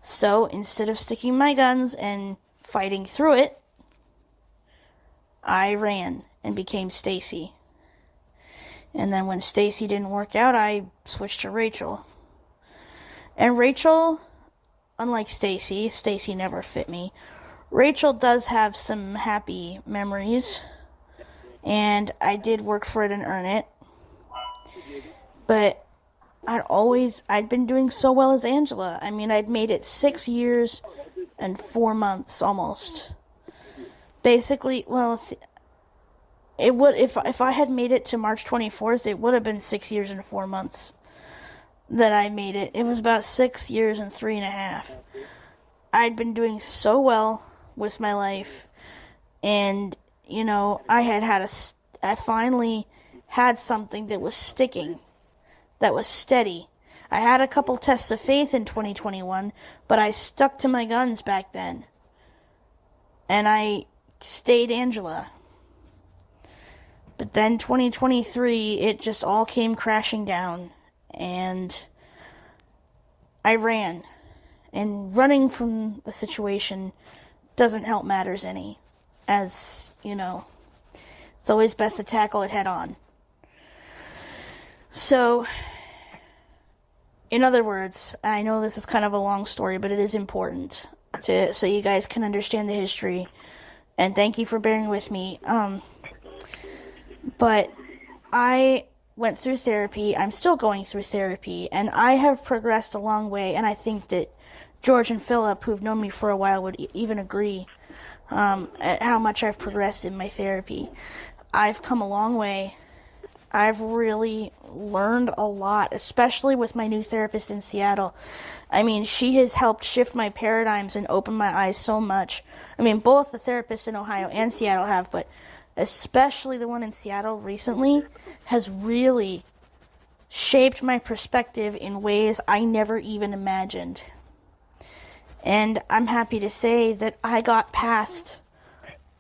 So instead of sticking my guns and fighting through it, I ran and became Stacy. And then when Stacy didn't work out, I switched to Rachel. And Rachel, unlike Stacy, Stacy never fit me. Rachel does have some happy memories, and I did work for it and earn it. But I'd been doing so well as Angela. I mean, I'd made it 6 years and 4 months almost. Basically, well, it would, if I had made it to March 24th, it would have been 6 years and 4 months that I made it. It was about 6 years and 3.5. I'd been doing so well with my life, and, you know, I finally had something that was sticking, that was steady. I had a couple tests of faith in 2021, but I stuck to my guns back then. And I stayed Angela. But then 2023, it just all came crashing down. And I ran. And running from the situation doesn't help matters any. As, you know, it's always best to tackle it head on. So, in other words, I know this is kind of a long story, but it is important so you guys can understand the history. And thank you for bearing with me. But I went through therapy. I'm still going through therapy, and I have progressed a long way. And I think that George and Philip, who've known me for a while, would even agree at how much I've progressed in my therapy. I've come a long way. I've really learned a lot, especially with my new therapist in Seattle. I mean, she has helped shift my paradigms and open my eyes so much. I mean, both the therapists in Ohio and Seattle have, but especially the one in Seattle recently has really shaped my perspective in ways I never even imagined. And I'm happy to say that I got past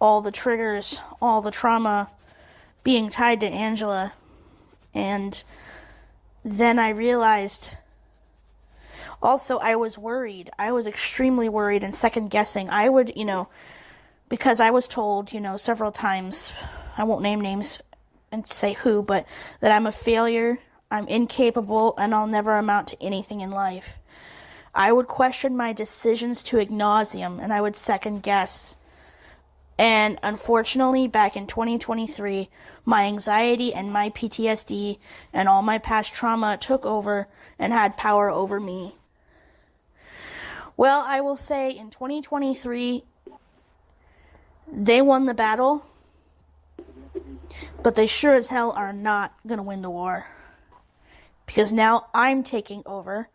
all the triggers, all the trauma being tied to Angela. And then I realized, also I was worried. I was extremely worried and second guessing. I would, because I was told, several times, I won't name names and say who, but that I'm a failure, I'm incapable, and I'll never amount to anything in life. I would question my decisions to ad nauseum, and I would second guess. And unfortunately, back in 2023, my anxiety and my PTSD and all my past trauma took over and had power over me. Well, I will say in 2023, they won the battle, but they sure as hell are not going to win the war. Because now I'm taking over,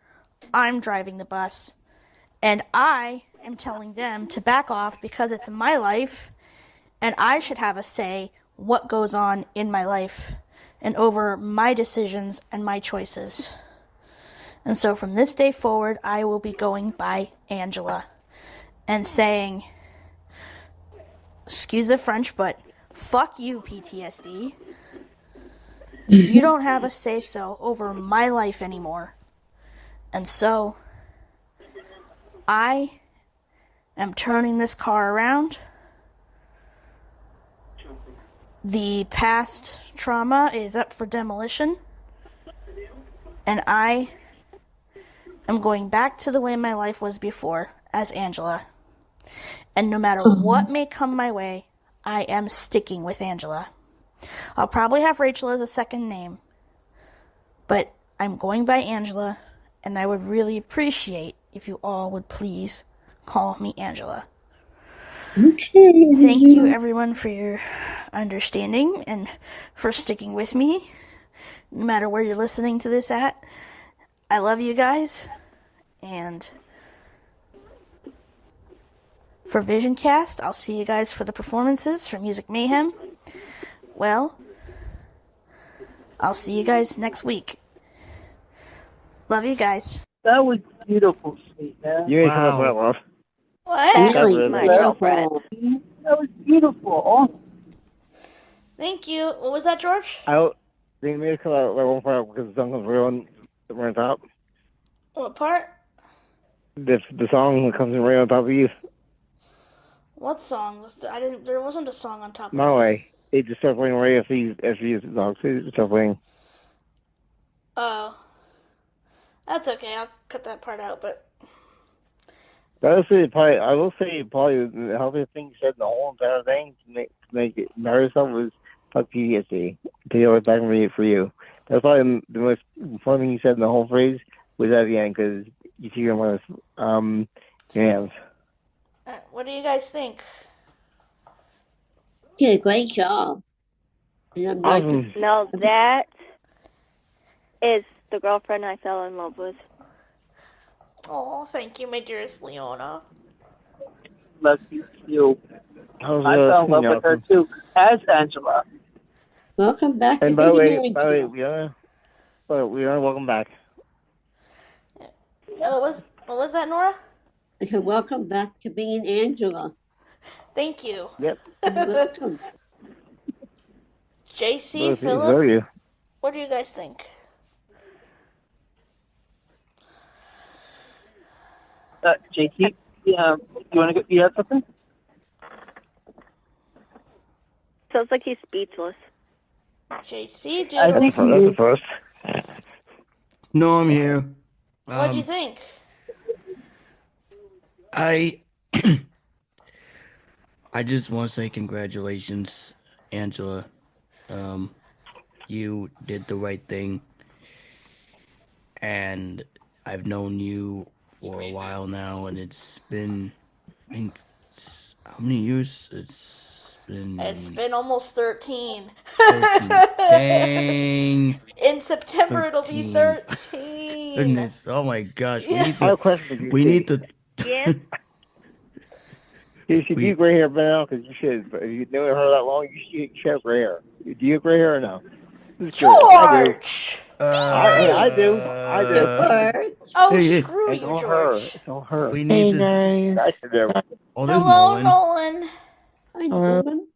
I'm driving the bus, and I am telling them to back off because it's my life, and I should have a say what goes on in my life and over my decisions and my choices. And so from this day forward, I will be going by Angela and saying, excuse the French, but fuck you, PTSD. You don't have a say-so over my life anymore. And so, I am turning this car around. The past trauma is up for demolition. And I am going back to the way my life was before as Angela. And no matter what may come my way, I am sticking with Angela. I'll probably have Rachel as a second name. But I'm going by Angela, and I would really appreciate if you all would please call me Angela. Okay. Thank you, everyone, for your understanding and for sticking with me, no matter where you're listening to this at. I love you guys, and for VisionCast, I'll see you guys for the performances for Music Mayhem. Well, I'll see you guys next week. Love you guys. That was beautiful, sweet man. You ain't come up with love. What? Really my girlfriend. beautiful. That was beautiful. Oh, Thank you. What was that, George? They made it come out at one point because the song was real on top. What part? The song that comes in right on top of you. What song? There wasn't a song on top of My it. way. It just started playing right after you the song. So it just started playing. Oh. That's okay. I'll cut that part out, but... I will say probably the healthiest thing you said in the whole entire thing to make it marry yourself was fuck PTSD. To go back for you. That's probably the most important thing you said in the whole phrase was at the end because you see one of those hands. What do you guys think? You did a great job. Awesome. No, that is the girlfriend I fell in love with. Oh, thank you, my dearest Leona. love you too. I How's fell in love with her too, as Angela. Welcome back. And to by the way, Angela. welcome back. What was that, Nora? I said, welcome back to being Angela. Thank you. Yep. Welcome. JC, Well, Philip, what do you guys think? JT, you want to go? You have something? Sounds like he's speechless. JC, do you have That's the first. No, I'm here. What'd you think? I just want to say congratulations, Angela. You did the right thing, and I've known you for a while now, and it's been, I think, how many years? It's been almost 13. 13. Dang. In September, it'll be 13. Goodness. Oh my gosh. I have a question for you. We need to. Yeah. You should do gray hair by now because you should. But if you've known her that long, you should have gray hair. Do you have gray hair or no? George! I do. Oh, Hey, screw It's you, on her. George. It's on her. We need to. I should do. Oh, there's Hello, Nolan. Nolan. Nolan.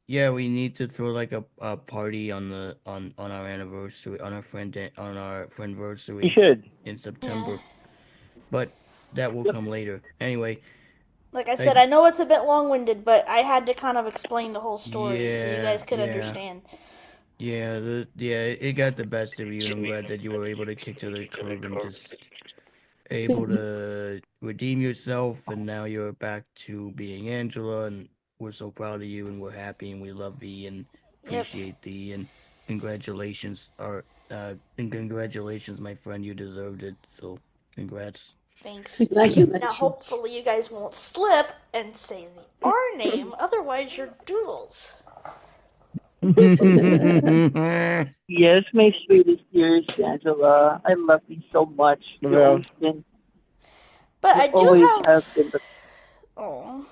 Yeah, we need to throw like a party on our anniversary, on our friendversary. You should. In September. But that will come later. Anyway. Like I said, I know it's a bit long-winded, but I had to kind of explain the whole story so you guys could understand. Yeah, it got the best of you, and I'm glad that you were able to kick to the curb and just able to redeem yourself, and now you're back to being Angela, and we're so proud of you, and we're happy, and we love thee, and appreciate thee, and congratulations, my friend, you deserved it, so congrats. Thanks. Congratulations. Now, hopefully you guys won't slip and say the R name, otherwise you're doodles. Yes, my sweetest dearest Angela. I love you so much. You've always been. But I do have been. Oh,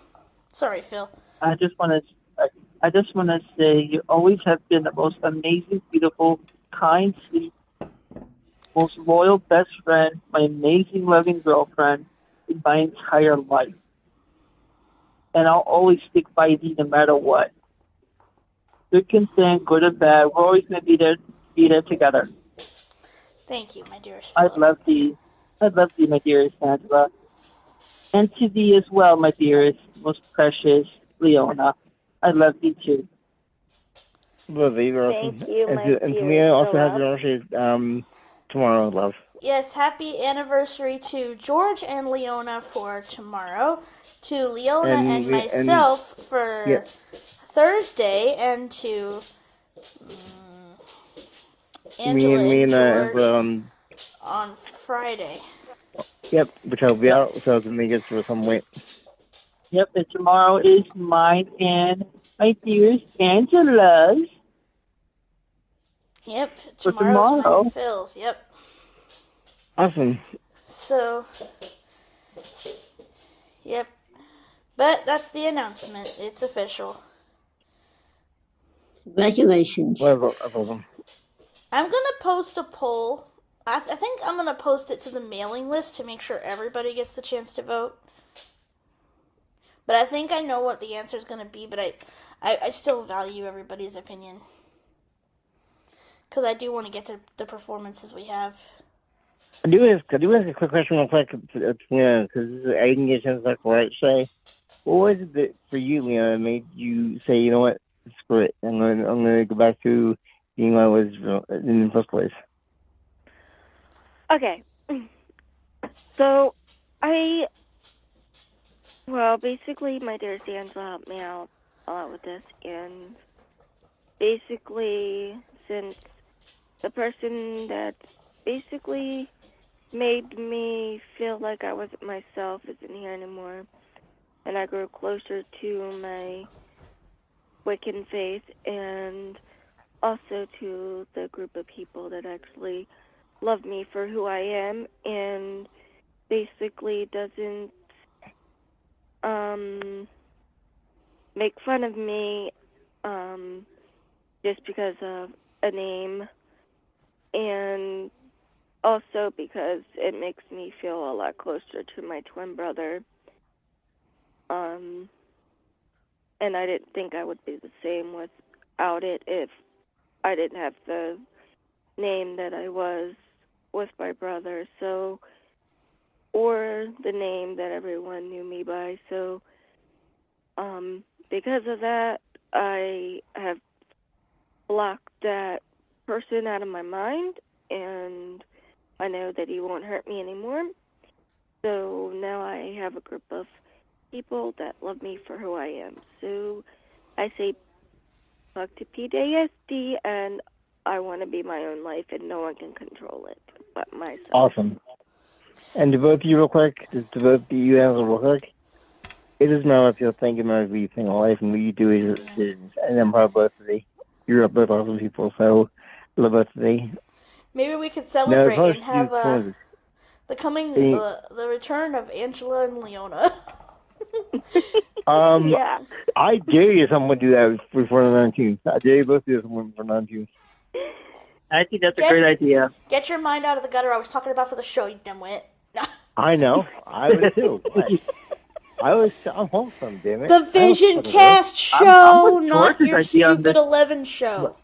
sorry, Phil. I just want to say you always have been the most amazing, beautiful, kind, sweet, most loyal best friend, my amazing, loving girlfriend in my entire life. And I'll always stick by you no matter what. Good and thin, good or bad, we're always going to be there together. Thank you, my dearest I Philip. love thee, my dearest Angela. And to thee as well, my dearest, most precious Leona. I love thee too. Love you, Thank you, my and dear Tamia also has Philip. your anniversary tomorrow, love. Yes, happy anniversary to George and Leona for tomorrow, to Leona and myself for Thursday, and to Angela and George on Friday. Yep, which I'll be out, so to make it for some weight. Yep, and tomorrow is mine and my dearest Angela's. Yep, For tomorrow's tomorrow. mine and Phil's. Yep. Awesome. So, yep. But that's the announcement. It's official. Congratulations. Well, that's awesome. I'm gonna post a poll. I think I'm gonna post it to the mailing list to make sure everybody gets the chance to vote. But I think I know what the answer is gonna be. But I still value everybody's opinion because I do want to get to the performances we have. I do ask a quick question real quick, because I didn't get a chance to correct say. What was it that for you, Leona, made you say, you know what, screw it, I'm gonna go back to being who I was in the first place? Okay. So, basically, my dearest Angela helped me out a lot with this, and basically, since the person that basically made me feel like I wasn't myself isn't here anymore, and I grew closer to my Wiccan faith and also to the group of people that actually love me for who I am and basically doesn't make fun of me just because of a name, and also because it makes me feel a lot closer to my twin brother. And I didn't think I would be the same without it if I didn't have the name that I was with my brother, so, or the name that everyone knew me by. So, because of that, I have blocked that person out of my mind, and I know that he won't hurt me anymore. So now I have a group of people that love me for who I am. So I say fuck to PTSD, and I want to be my own life, and no one can control it but myself. Awesome. And to both of you real quick, just to both of you answer real quick, it doesn't matter if you're thinking about what you think in life and what you do is your decisions. And I'm proud of both of you. You're both awesome people, so I love both of you. Maybe we could celebrate No, and have the return of Angela and Leona. Yeah. I dare you someone do that before the 19th. I dare you both do something for 19th. I think that's a great idea. Get your mind out of the gutter. I was talking about for the show, you dimwit. I know. I was too. I'm wholesome, damn it. The VisionCast show, not your stupid 11 show.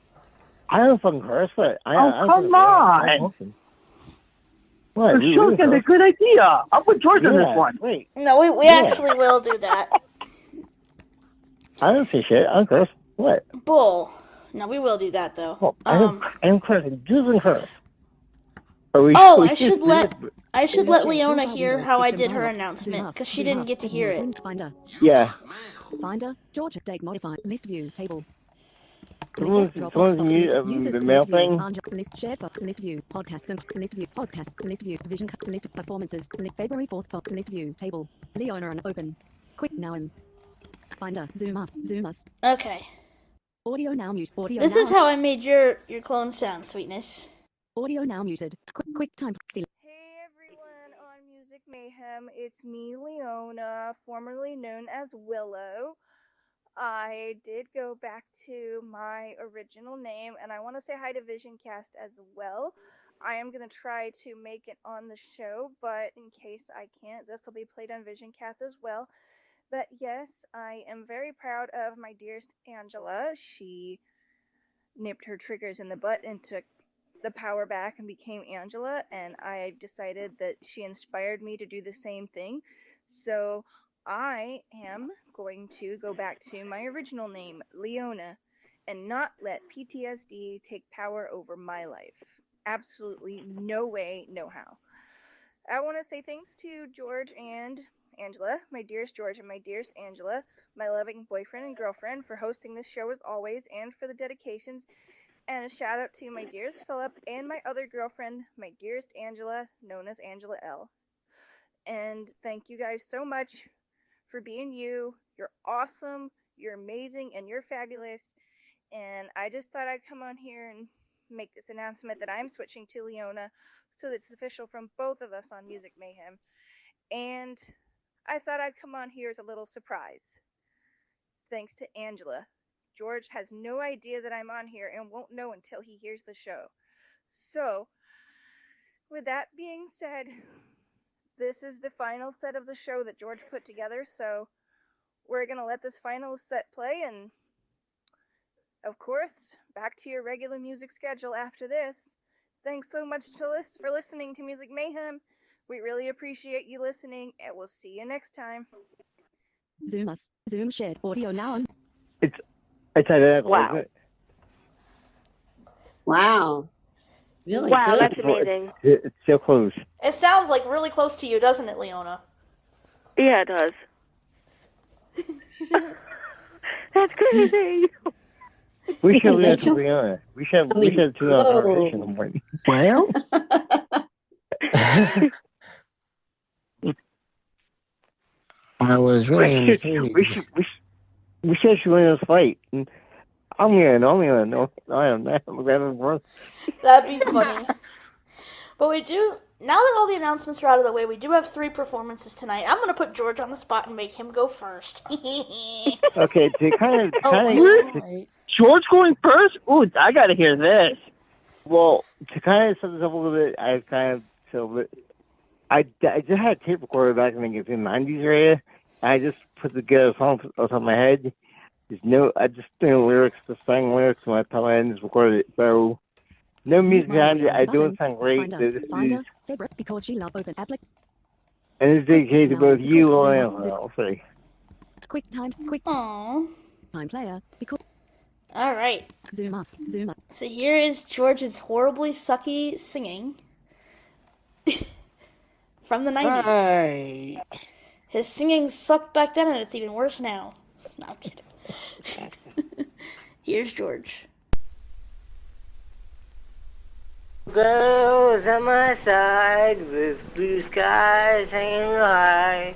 I don't fucking curse, but come on. What? The show's got a good idea. I'll put George on this one. Wait. No, we actually will do that. I don't say shit. I don't curse. What? Bull. No, we will do that though. Well, I am cursing. Doesn't curse. I should let Leona hear how I did her announcement because she didn't get to hear it. Yeah. Finder, George, update, modify, list view, table. Someone's mute the mail thing. List share list view podcast list view vision list performances February 4th list view table Leona and open quick now in Finder zoom us. Okay. Audio now mute. Audio. This is how I made your clone sound, sweetness. Audio now muted. Quick time. Hey everyone on Music Mayhem, it's me, Leona, formerly known as Willow. I did go back to my original name, and I want to say hi to VisionCast as well. I am going to try to make it on the show, but in case I can't, this will be played on VisionCast as well. But yes, I am very proud of my dearest Angela. She nipped her triggers in the butt and took the power back and became Angela, and I decided that she inspired me to do the same thing. So I am going to go back to my original name, Leona, and not let PTSD take power over my life. Absolutely no way, no how. I want to say thanks to George and Angela, my dearest George and my dearest Angela, my loving boyfriend and girlfriend, for hosting this show as always, and for the dedications. And a shout out to my dearest Philip and my other girlfriend, my dearest Angela, known as Angela L. And thank you guys so much for being you. You're awesome, you're amazing, and you're fabulous. And I just thought I'd come on here and make this announcement that I'm switching to Leona so that it's official from both of us on Music Mayhem. And I thought I'd come on here as a little surprise. Thanks to Angela. George has no idea that I'm on here and won't know until he hears the show. So, with that being said, this is the final set of the show that George put together, so we're going to let this final set play, and of course, back to your regular music schedule after this. Thanks so much for listening to Music Mayhem. We really appreciate you listening, and we'll see you next time. Zoom us. Zoom shared audio now on. It's identical. Wow. Isn't it? Wow. Really Wow, good. that's amazing. It's so close. It sounds like really close to you, doesn't it, Leona? Yeah, it does. That's crazy. We should have to Leona. We should do our conversation at some point. Well, I was really intrigued. We should win this fight. I'm gonna know. I am not. That'd be funny. But we do, now that all the announcements are out of the way, we do have 3 performances tonight. I'm going to put George on the spot and make him go first. Okay, to kind of George going first? Ooh, I gotta hear this. well, to kind of set this up a little bit, I just had a tape recorder back in the 90s area. I just put together a song off the top of my head. I just sang lyrics, and I thought I just recorded it. So, no music behind it. I don't sound great. Favorite because she love open applic. And it's dedicated to both you and I'll say. Quick time player because. All right. Zoom us. Zoom up. So here is George's horribly sucky singing from the 90s. Right. His singing sucked back then, and it's even worse now. No, I'm kidding. Here's George. Girls at my side with blue skies hanging real high.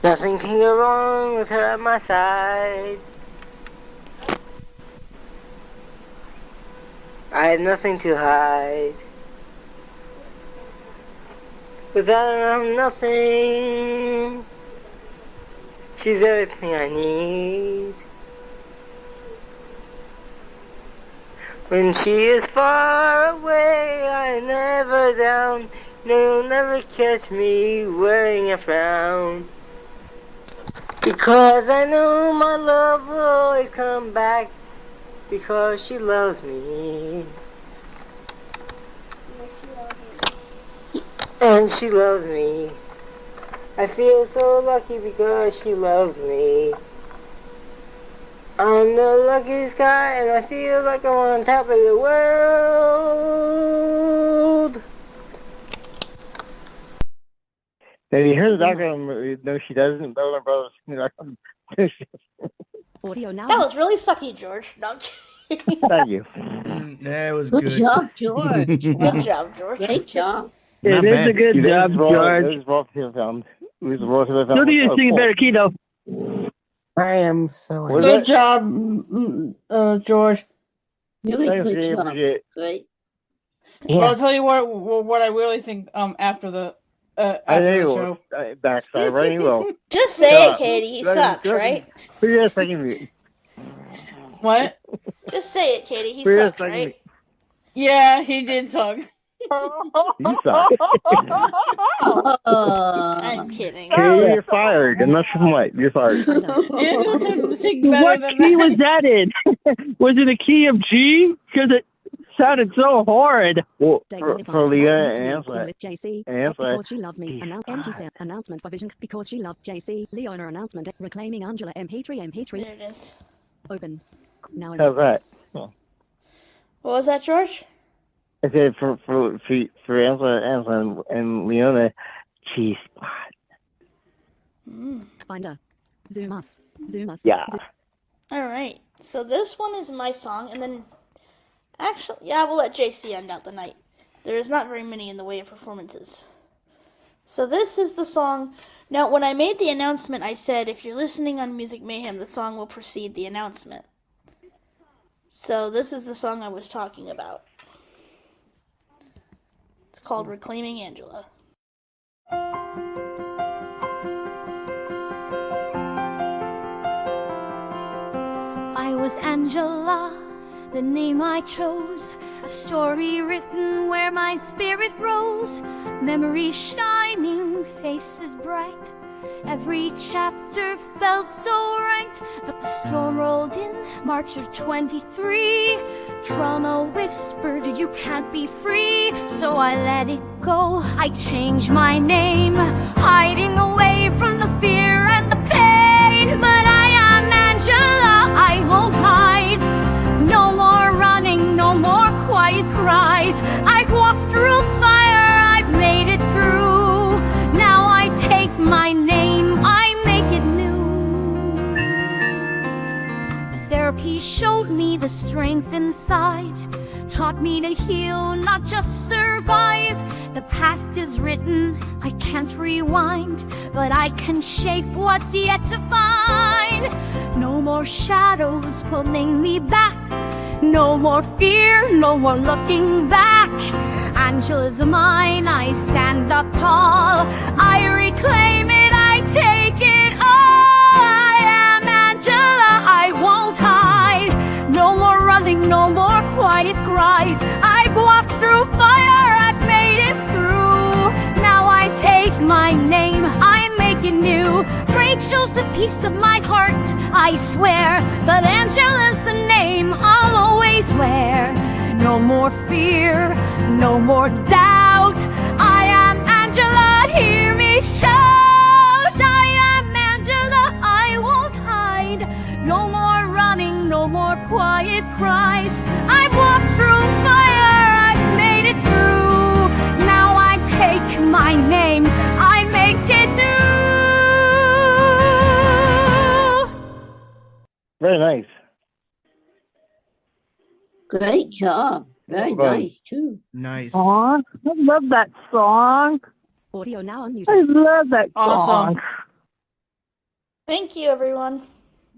Nothing can go wrong with her at my side. I have nothing to hide. Without her, I'm nothing. She's everything I need. When she is far away, I'm never down. No, you'll never catch me wearing a frown. Because I know my love will always come back. Because she loves me. And she loves me. I feel so lucky because she loves me. I'm the luckiest guy and I feel like I'm on top of the world. Now, you heard the background? No, she doesn't. No, my brother's. Audio now. That was really sucky, George. No, I'm kidding. Thank you. That was good. Good job, George. Good job, George. Great job. It is a good job, George. It was Who do you sing a better key, though? I am so Good job, George. Really good job. Great. Well, I'll tell you what I really think after the show. Backside, right? Well. Just say it, Katie. He sucks, right? Put your second mute. What? Just say it, Katie. He sucks, right? Yeah, he did suck. You suck. I'm kidding. Katie, you're fired. And that's from what? You're fired. What key was that in? Was it a key of G? Because it sounded so horrid. Well, for Leah and Angela. JC. Because she loves me. Announcement for Vision. Because she loved JC. Leona announcement. Reclaiming Angela MP3. There it is. Open. Now. How's that? What was that, George? I said for Angela and Leona, G-spot. Finder. Zoom us. Yeah. All right. So this one is my song, and then actually, yeah, we'll let JC end out the night. There is not very many in the way of performances. So this is the song. Now, when I made the announcement, I said if you're listening on Music Mayhem, the song will precede the announcement. So this is the song I was talking about. It's called Reclaiming Angela. was Angela, the name I chose. A story written where my spirit rose. Memories shining, faces bright. Every chapter felt so right. But the storm rolled in, March of 23. Trauma whispered, you can't be free. So I let it go, I changed my name, hiding away from the fear and the pain. But I am Angela, I won't hide. No more running, no more quiet cries. I've walked through fire, I've made it through. Now I take my name, I make it new. Therapy showed me the strength inside, taught me to heal, not just survive. The past is written, I can't rewind, but I can shape what's yet to find. No more shadows pulling me back, no more fear, no more looking back. Angela's mine, I stand up tall, I reclaim it, I take it all. I am Angela, I won't hide. No more running, no more quiet cries. I've walked through fire, I've made it through. Now I take my name, I make it new. Rachel's the piece of my heart, I swear, but Angela's the name I'll always wear. No more fear, no more doubt. I am Angela, hear me shout. I am Angela, I won't hide. No more running, no more quiet cries. I've walked through fire, I've made it through. Now I take my name, I make it new. Very nice. Great job. Very Right. nice, too. Nice. Aw, I love that song. Audio now unmuted. I love that Awesome. song. Thank you, everyone.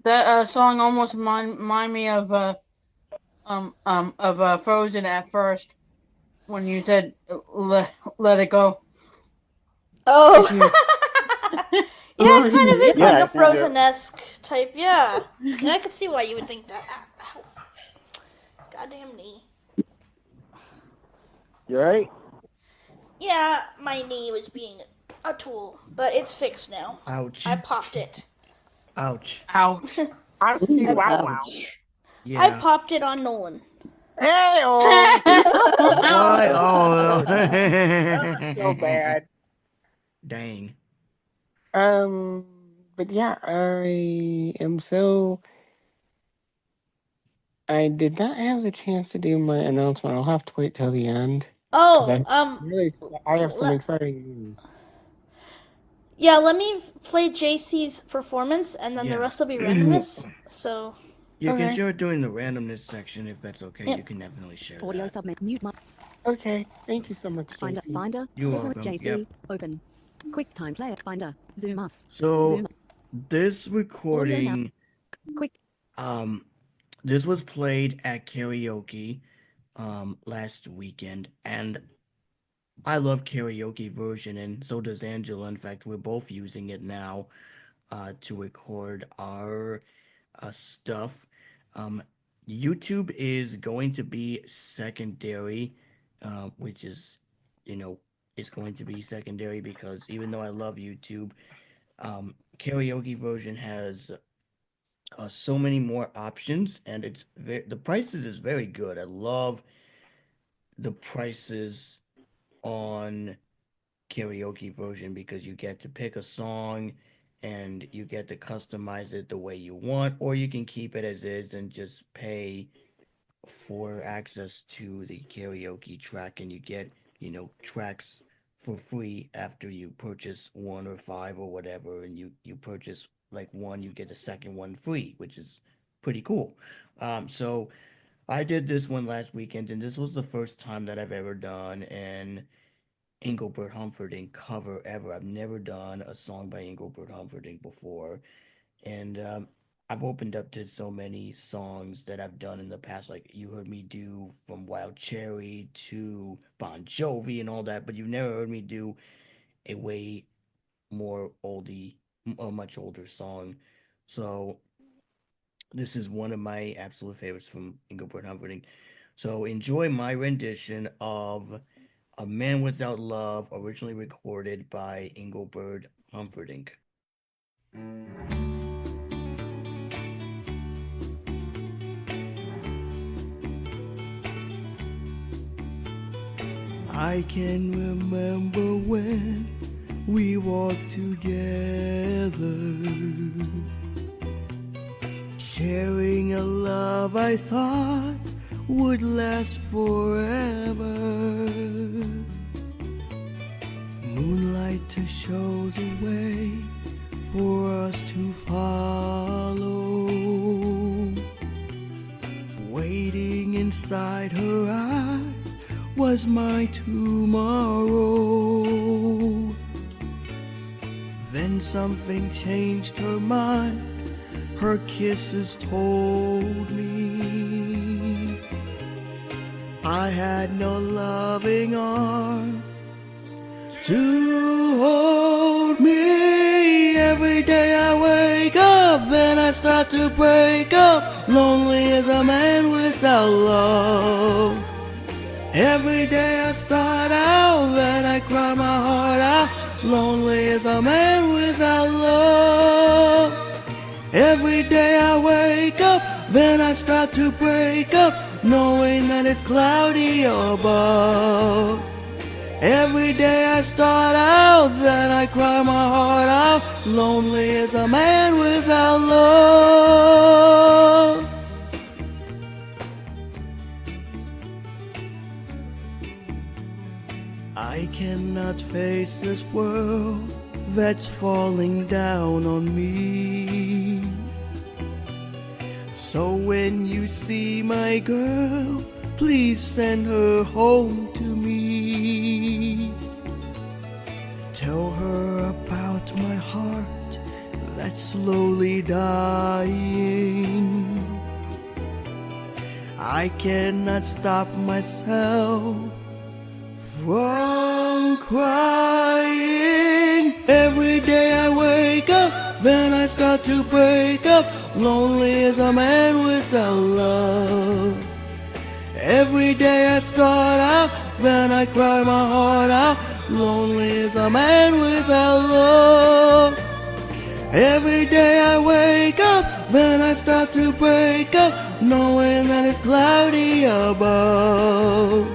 That song almost remind me of Frozen at first when you said let it go. Oh. Yeah, Oh, it kind of is yeah, like I a think that- Frozen-esque type, yeah. And I could see why you would think that. Ow. Goddamn knee. You alright? Yeah, my knee was being a tool, but it's fixed now. Ouch. I popped it. Ouch. Ouch. Ooh, Wow. ouch. Yeah. I popped it on Nolan. Hey, oh. What? Oh, no. That's so bad. Dang. But yeah, I am so. I did not have the chance to do my announcement. I'll have to wait till the end. Oh, I have some le- exciting news. yeah, let me play JC's performance, and then the Yeah. rest will be randomness, so... You can Okay. share it during the randomness section if that's okay. Yep. You can definitely share Audio that. submit. Mute my Okay, thank you so much, Finder. JC. Finder. You're Favorite welcome. JC. Yep. Open. Quick time player. Finder. Zoom us. So Zoom. this recording, Quick. this was played at karaoke last weekend, and I love karaoke version, and so does Angela. In fact, we're both using it now to record our stuff. YouTube is going to be secondary, which is, it's going to be secondary because even though I love YouTube, karaoke version has so many more options, and the prices is very good. I love the prices on karaoke version because you get to pick a song and you get to customize it the way you want, or you can keep it as is and just pay for access to the karaoke track, and you get, tracks for free after you purchase 1 or 5 or whatever, and you purchase like one, you get the second one free, which is pretty cool. So I did this one last weekend, and this was the first time that I've ever done an Engelbert Humperdinck cover ever. I've never done a song by Engelbert Humperdinck before, and I've opened up to so many songs that I've done in the past, like you heard me do from Wild Cherry to Bon Jovi and all that, but you've never heard me do a way more a much older song. So This is one of my absolute favorites from Engelbert Humperdinck. So enjoy my rendition of A Man Without Love, originally recorded by Engelbert Humperdinck. I can remember when we walked together, sharing a love I thought would last forever. Moonlight to show the way for us to follow. Waiting inside her eyes was my tomorrow. Then something changed her mind. Her kisses told me I had no loving arms to hold me. Every day I wake up, then I start to break up. Lonely as a man without love. Every day I start out, then I cry my heart out. Lonely as a man without love. Every day I wake up, then I start to break up, knowing that it's cloudy above. Every day I start out, then I cry my heart out. Lonely as a man without love. I cannot face this world that's falling down on me. So when you see my girl, please send her home to me. Tell her about my heart that's slowly dying. I cannot stop myself from crying. Every day I wake up, then I start to break up. Lonely as a man without love. Every day I start out, then I cry my heart out. Lonely as a man without love. Every day I wake up, then I start to break up, knowing that it's cloudy above.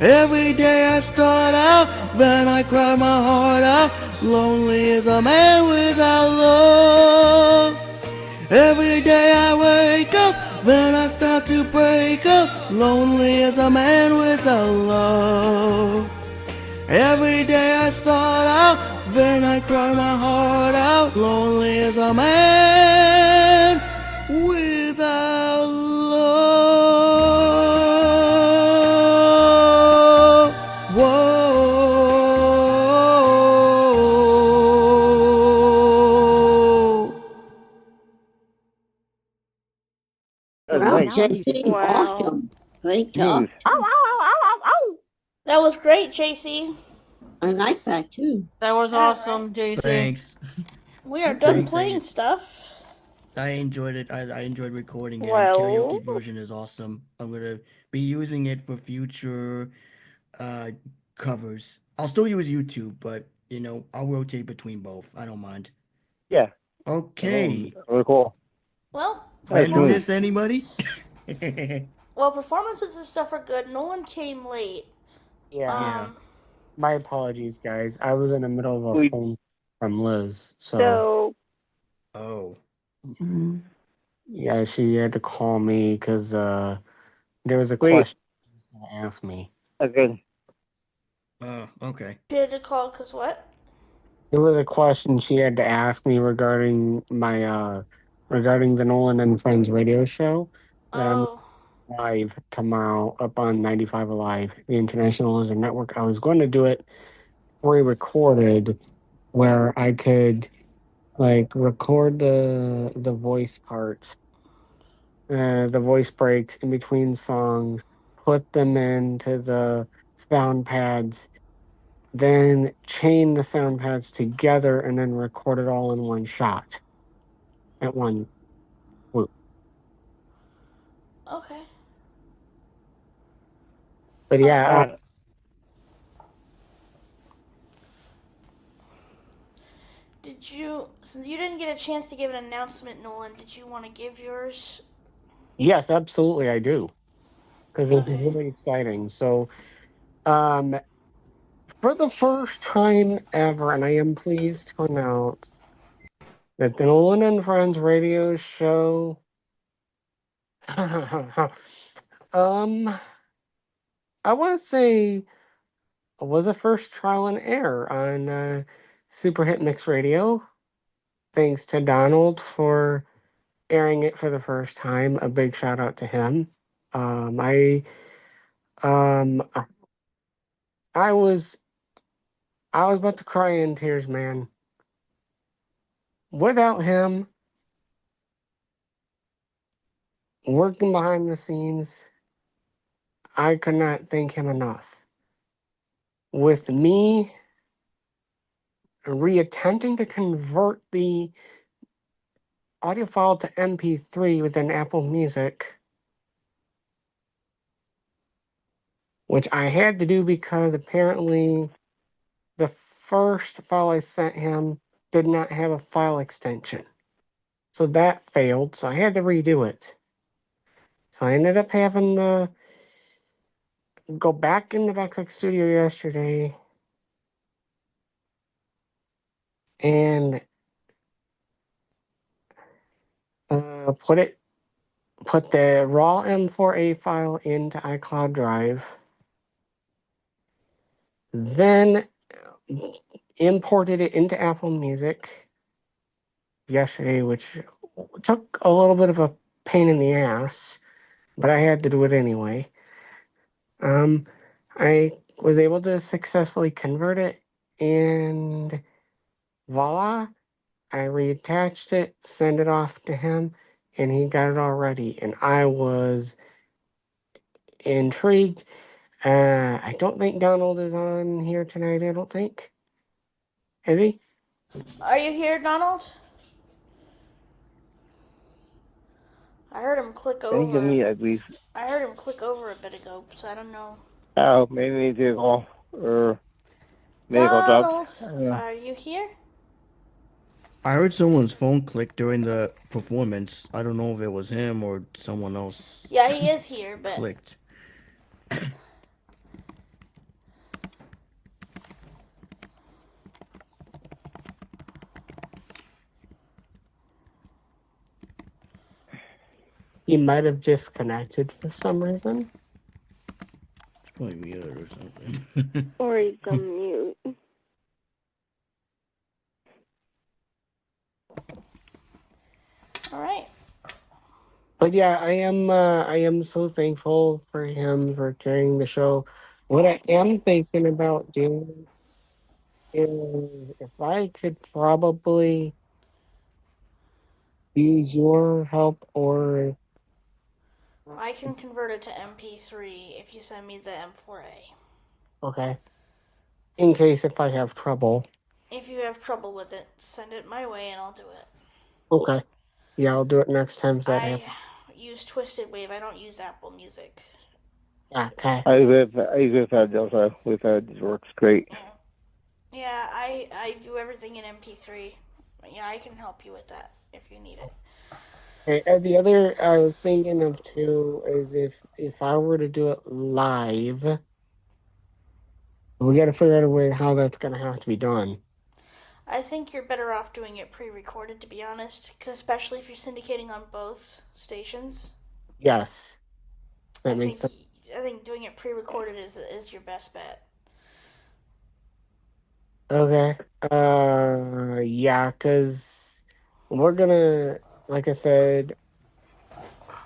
Every day I start out, then I cry my heart out. Lonely as a man without love. Every day I wake up, then I start to break up. Lonely as a man without love. Every day I start out, then I cry my heart out. Lonely as a man without love. Whoa. Wow, Now on JC, Wow. awesome. Great job. That was great, JC. I like that too. That was awesome, JC. Thanks. We are done Thanks, playing stuff. I enjoyed it. I enjoyed recording it. Well- Karaoke version is awesome. I'm gonna be using it for future covers. I'll still use YouTube, but I'll rotate between both. I don't mind. Yeah. Okay. Really cool. Well, Did I Nice. miss anybody? well, performances and stuff are good. Nolan came late. Yeah. My apologies, guys. I was in the middle of a phone from Liz, so. Oh. Yeah, she had to call me because there was a Wait. question she was going to ask me. Okay. Okay. She had to call because what? There was a question she had to ask me regarding my regarding the Nolan and Friends radio show that I'm live tomorrow up on 95 Alive, the International Loser Network. I was going to do it pre-recorded where I could record the voice parts, the voice breaks in between songs, put them into the sound pads, then chain the sound pads together and then record it all in one shot at one swoop. Okay. But yeah, Did you, since you didn't get a chance to give an announcement, Nolan, did you want to give yours? yes, absolutely, I do, because it's really exciting. So, for the first time ever, and I am pleased to announce that the Nolan and Friends radio show, I want to say, was a first trial and error on Super Hit Mix Radio. Thanks to Donald for airing it for the first time. A big shout out to him. Um, I um, I was about to cry in tears, man. Without him working behind the scenes, I could not thank him enough. With me reattempting to convert the audio file to MP3 within Apple Music, which I had to do because apparently the first file I sent him did not have a file extension. So that failed, so I had to redo it. So I ended up having to go back into Backpack Studio yesterday and put the raw M4A file into iCloud Drive, then imported it into Apple Music yesterday, which took a little bit of a pain in the ass, but I had to do it anyway. I was able to successfully convert it, and voila, I reattached it, sent it off to him, and he got it all ready. And I was intrigued. I don't think Donald is on here tonight, I don't think. Is he? Are you here, Donald? I heard him click over. Me, I believe. I heard him click over a bit ago, so I don't know. Oh, maybe vehicle or medical Donald, jobs. are you here? I heard someone's phone click during the performance. I don't know if it was him or someone else. Yeah, he is here, but clicked. He might have disconnected for some reason. It's probably muted or something. Or he's on mute. all right. But yeah, I am so thankful for him for carrying the show. What I am thinking about doing is if I could probably use your help, or I can convert it to MP3 if you send me the M4A. okay, in case if I have trouble. If you have trouble with it, send it my way and I'll do it. Okay, yeah, I'll do it next time that happens. I use Twisted Wave. I don't use Apple Music. Okay. I use Delta. With it works great. Yeah, I do everything in MP3. Yeah, I can help you with that if you need it. Okay, and the other I was thinking of too is if I were to do it live, we got to figure out a way how that's gonna have to be done. I think you're better off doing it pre-recorded, to be honest, because especially if you're syndicating on both stations. Yes, that makes sense. I think doing it pre-recorded is your best bet. Okay. Yeah, because we're gonna, like I said,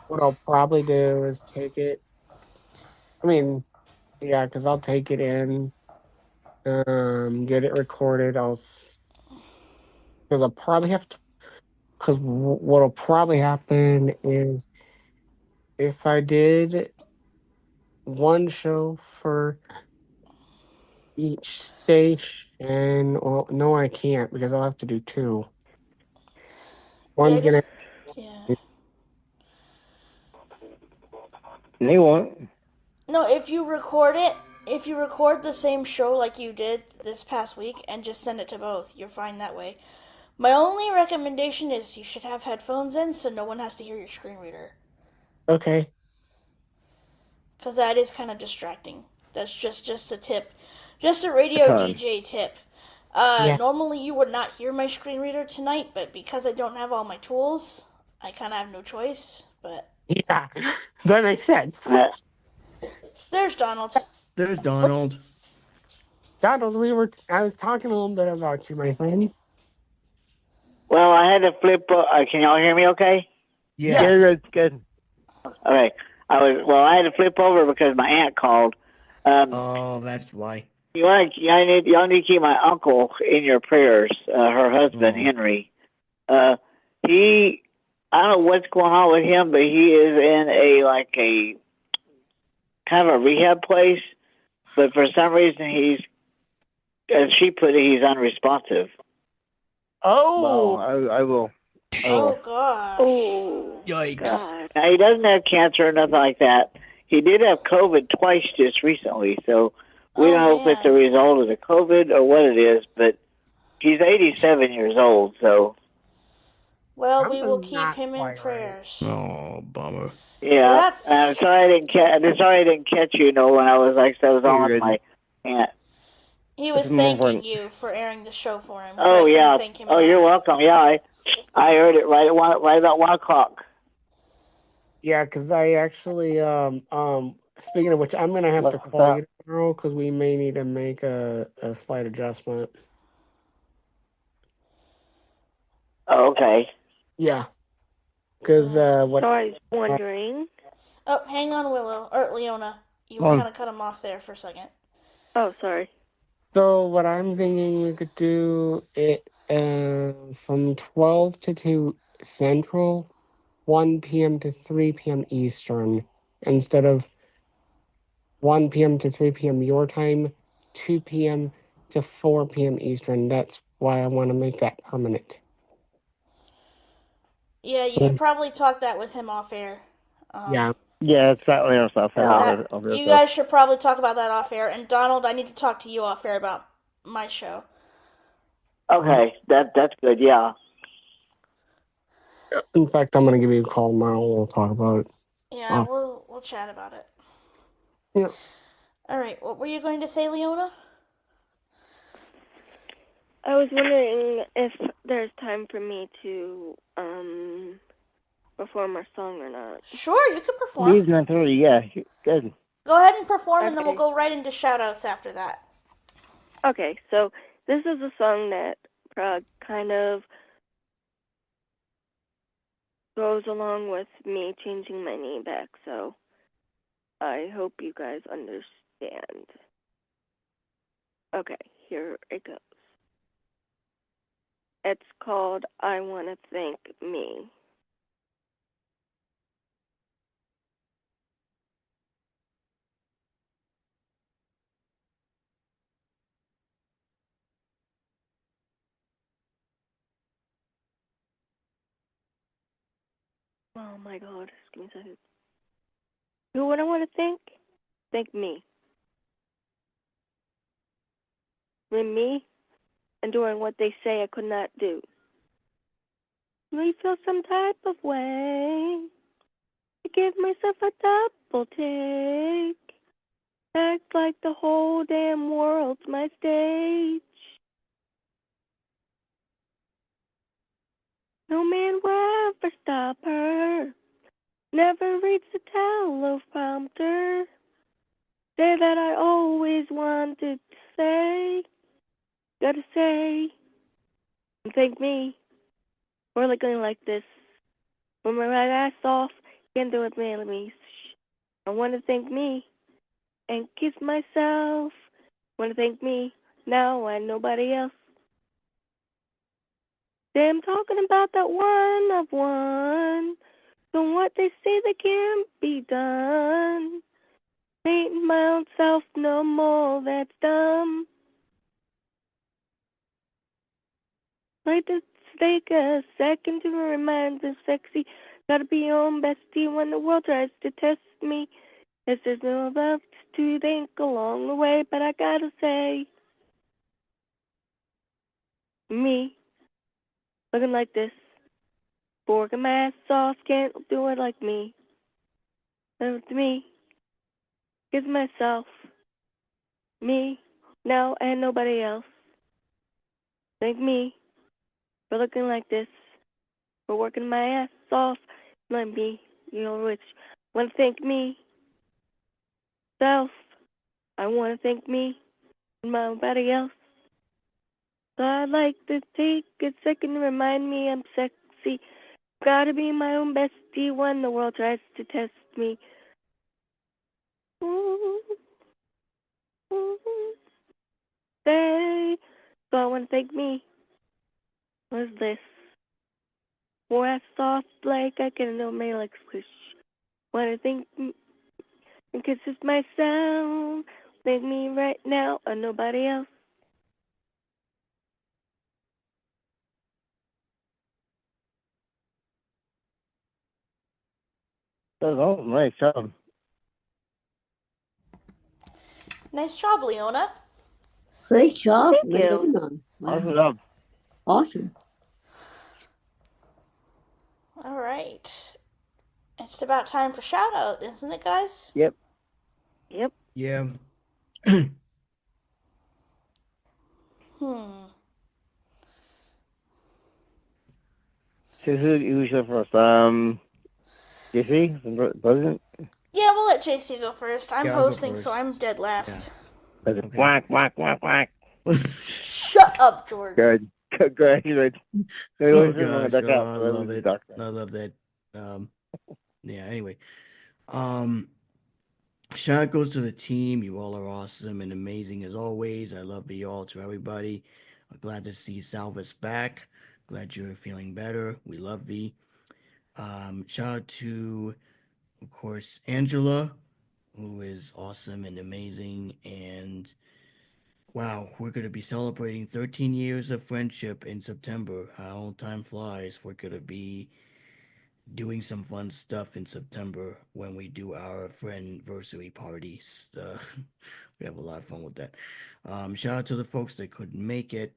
what I'll probably do is take it. I mean, yeah, because I'll take it in, get it recorded. Because I'll probably have to. Because what'll probably happen is if I did one show for each station, well, no, I can't because I'll have to do two. One's gonna. Yeah. They won't. No, if you record the same show like you did this past week and just send it to both, you're fine that way. My only recommendation is you should have headphones in so no one has to hear your screen reader. Okay. Because that is kind of distracting. That's just a tip. Just a radio DJ tip. Yeah. Normally you would not hear my screen reader tonight, but because I don't have all my tools, I kind of have no choice. But Yeah, that makes sense. there's Donald. There's Donald. Donald, I was talking a little bit about you, my friend. Well, I had to flip. Can y'all hear me okay? Yeah. Good. Okay. I had to flip over because my aunt called. Oh, that's why. Y'all need to keep my uncle in your prayers. Her husband, Henry. I don't know what's going on with him, but he is in a kind of a rehab place. But for some reason, he's, as she put it, he's unresponsive. Oh, wow, I will. Oh gosh. Oh, yikes! God. Now, he doesn't have cancer or nothing like that. He did have COVID twice just recently, so we don't know if it's a result of the COVID or what it is. But he's 87 years old, so. Well, we will keep him in prayers. Oh, bummer. Yeah, I'm sorry I didn't catch you. When I was on with my aunt. He was thanking you for airing the show for him. Oh yeah. Thank him You're welcome. Yeah, I heard it right about 1:00. yeah, because I actually speaking of which, I'm gonna have to call you tomorrow because we may need to make a slight adjustment. Oh, okay. Yeah, because what? So I was wondering. Oh, hang on, Willow or Leona. You kind of cut him off there for a second. Oh, sorry. So what I'm thinking we could do it from 12 to 2 Central, 1 p.m. to 3 p.m. Eastern, instead of 1 p.m. to 3 p.m. your time, 2 p.m. to 4 p.m. Eastern. That's why I want to make that permanent. Yeah, you should probably talk that with him off air. Yeah. Yeah, it's that way or stuff. You guys should probably talk about that off air. And Donald, I need to talk to you off air about my show. Okay, that's good. Yeah. In fact, I'm gonna give you a call tomorrow. We'll talk about it. Yeah, we'll chat about it. Yeah. All right. What were you going to say, Leona? I was wondering if there's time for me to perform our song or not. Sure, you can perform. He's going through. Yeah, good. Go ahead and perform, and then we'll go right into shout-outs after that. Okay, so this is a song that kind of goes along with me changing my name back, so I hope you guys understand. Okay, here it goes. It's called I Wanna Thank Me. Oh my God, just give me a second. Who would I want to thank? Thank me. For me and doing what they say I could not do. May feel some type of way. I give myself a double take. Act like the whole damn world's my stage. No man will ever stop her. Never reads the teleprompter. Say that I always wanted to say. Gotta say. And thank me for looking like this. With my right ass off, can't do it, man. Let me. I want to thank me and kiss myself. Want to thank me now and nobody else. I'm talking about that one of one. From what they say that can't be done. Ain't my own self no more, that's dumb. Like to take a second to remind the sexy. Gotta be your own bestie when the world tries to test me. Yes, there's no love to think along the way, but I gotta say, me, looking like this, working my ass off, can't do it like me. Live with me, give myself, me, now and nobody else. Thank me for looking like this, for working my ass off, like me, you know which. Wanna thank me, self. I wanna thank me and nobody else. So I'd like to take a second to remind me I'm sexy. Gotta be my own bestie when the world tries to test me. Ooh, ooh, say, so I wanna thank me. Was this? More ass soft like I can know me like squish. Wanna thank me because it's my sound. Thank me right now or nobody else. That's all. Nice job. Nice job, Leona. Great job, Thank you. Leona. Wow. Awesome job. Awesome. All right. It's about time for shout out, isn't it, guys? Yep. Yep. Yeah. So who's your first? JC, the president. Yeah, we'll let JC go first. I'm Yeah, I'll go hosting, so first. I'm dead last. Okay. Whack, whack, whack, whack. Shut up, George. Good. Congratulations. Oh gosh, I love it. I love that. Yeah. Anyway, shout out goes to the team. You all are awesome and amazing as always. I love you all to everybody. I'm glad to see Salvis back. Glad you're feeling better. We love thee. Shout out to, of course, Angela, who is awesome and amazing. And wow, we're going to be celebrating 13 years of friendship in September. How time flies. We're going to be doing some fun stuff in September when we do our friendversary parties. We have a lot of fun with that. Shout out to the folks that couldn't make it.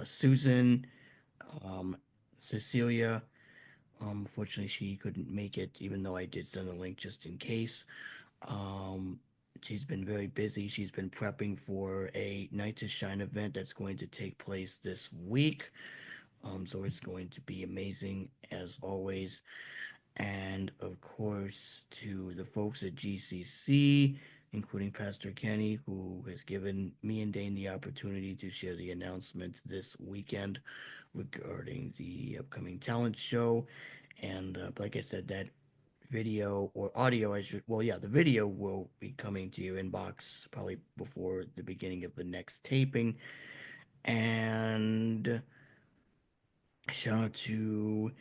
Susan, Cecilia. Unfortunately, she couldn't make it, even though I did send a link just in case. Um, she's been very busy. She's been prepping for a Night to Shine event that's going to take place this week. So it's going to be amazing as always. And of course, to the folks at GCC, including Pastor Kenny, who has given me and Dane the opportunity to share the announcement this weekend regarding the upcoming talent show. And like I said, that video or audio, the video will be coming to your inbox probably before the beginning of the next taping. And shout out to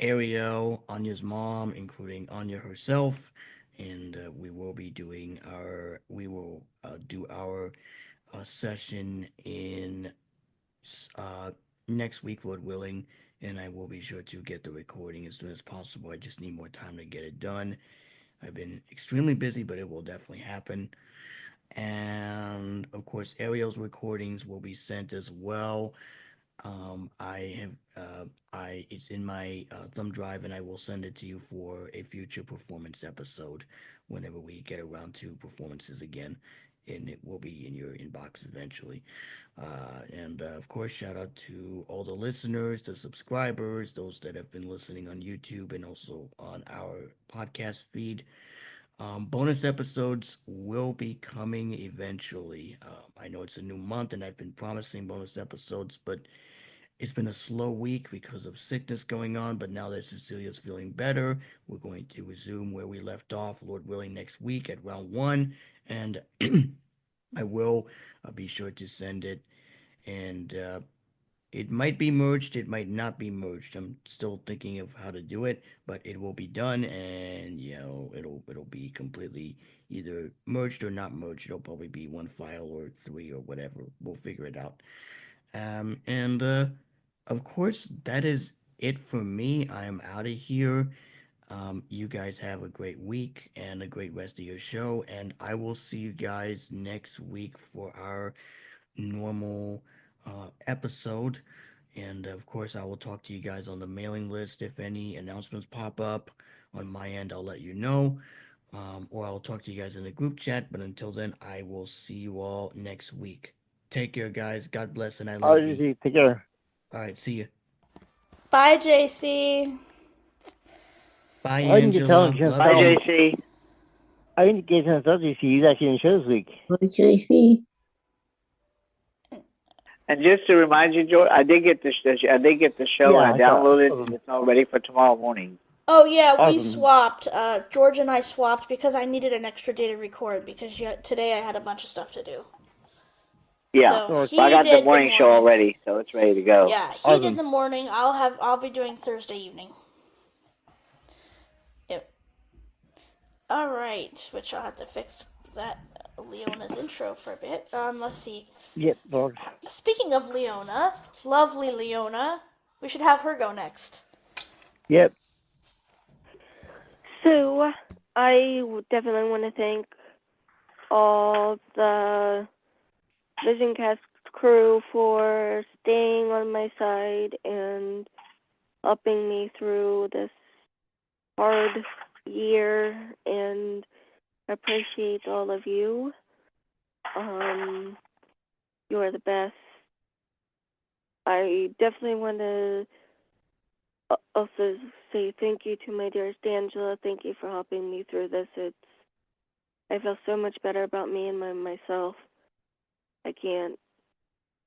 Ariel, Anya's mom, including Anya herself, and we will do our session in uh, next week, Lord willing, and I will be sure to get the recording as soon as possible. I just need more time to get it done. I've been extremely busy, but it will definitely happen. And of course, Ariel's recordings will be sent as well. I have it's in my thumb drive, and I will send it to you for a future performance episode whenever we get around to performances again, and it will be in your inbox eventually. And of course, shout out to all the listeners, the subscribers, those that have been listening on YouTube and also on our podcast feed. Bonus episodes will be coming eventually. I know it's a new month, and I've been promising bonus episodes, but it's been a slow week because of sickness going on. But now that Cecilia's feeling better, we're going to resume where we left off, Lord willing, next week at round one. And I will be sure to send it. And it might be merged, it might not be merged. I'm still thinking of how to do it, but it will be done, and it'll be completely either merged or not merged. It'll probably be one file or three or whatever. We'll figure it out. And of course, that is it for me. I am out of here. You guys have a great week and a great rest of your show, and I will see you guys next week for our normal episode. And of course, I will talk to you guys on the mailing list. If any announcements pop up on my end, I'll let you know. Or I'll talk to you guys in the group chat. But until then, I will see you all next week. Take care, guys. God bless, and I All love right, you. take care. All right, see you. Bye, JC. Bye, I didn't get Angela. chance Love you. JC. I didn't get a chance to tell JC he's actually in the show this week. JC. And just to remind you, George, I did get the show. Yeah, I downloaded it. It's all ready for tomorrow morning. Oh yeah, we Awesome. swapped. George and I swapped because I needed an extra day to record because today I had a bunch of stuff to do. Yeah, So he I got did the morning show already, so it's ready to go. Yeah, he did the morning. I'll be doing Thursday evening. Yep. All right, which I'll have to fix that Leona's intro for a bit. Let's see. Yep, George. Speaking of Leona, lovely Leona, we should have her go next. Yep. So, I would definitely want to thank all the VisionCast crew for staying on my side and helping me through this hard year, and I appreciate all of you. You are the best. I definitely want to also say thank you to my dearest Angela. Thank you for helping me through this. I feel so much better about me and myself. I can't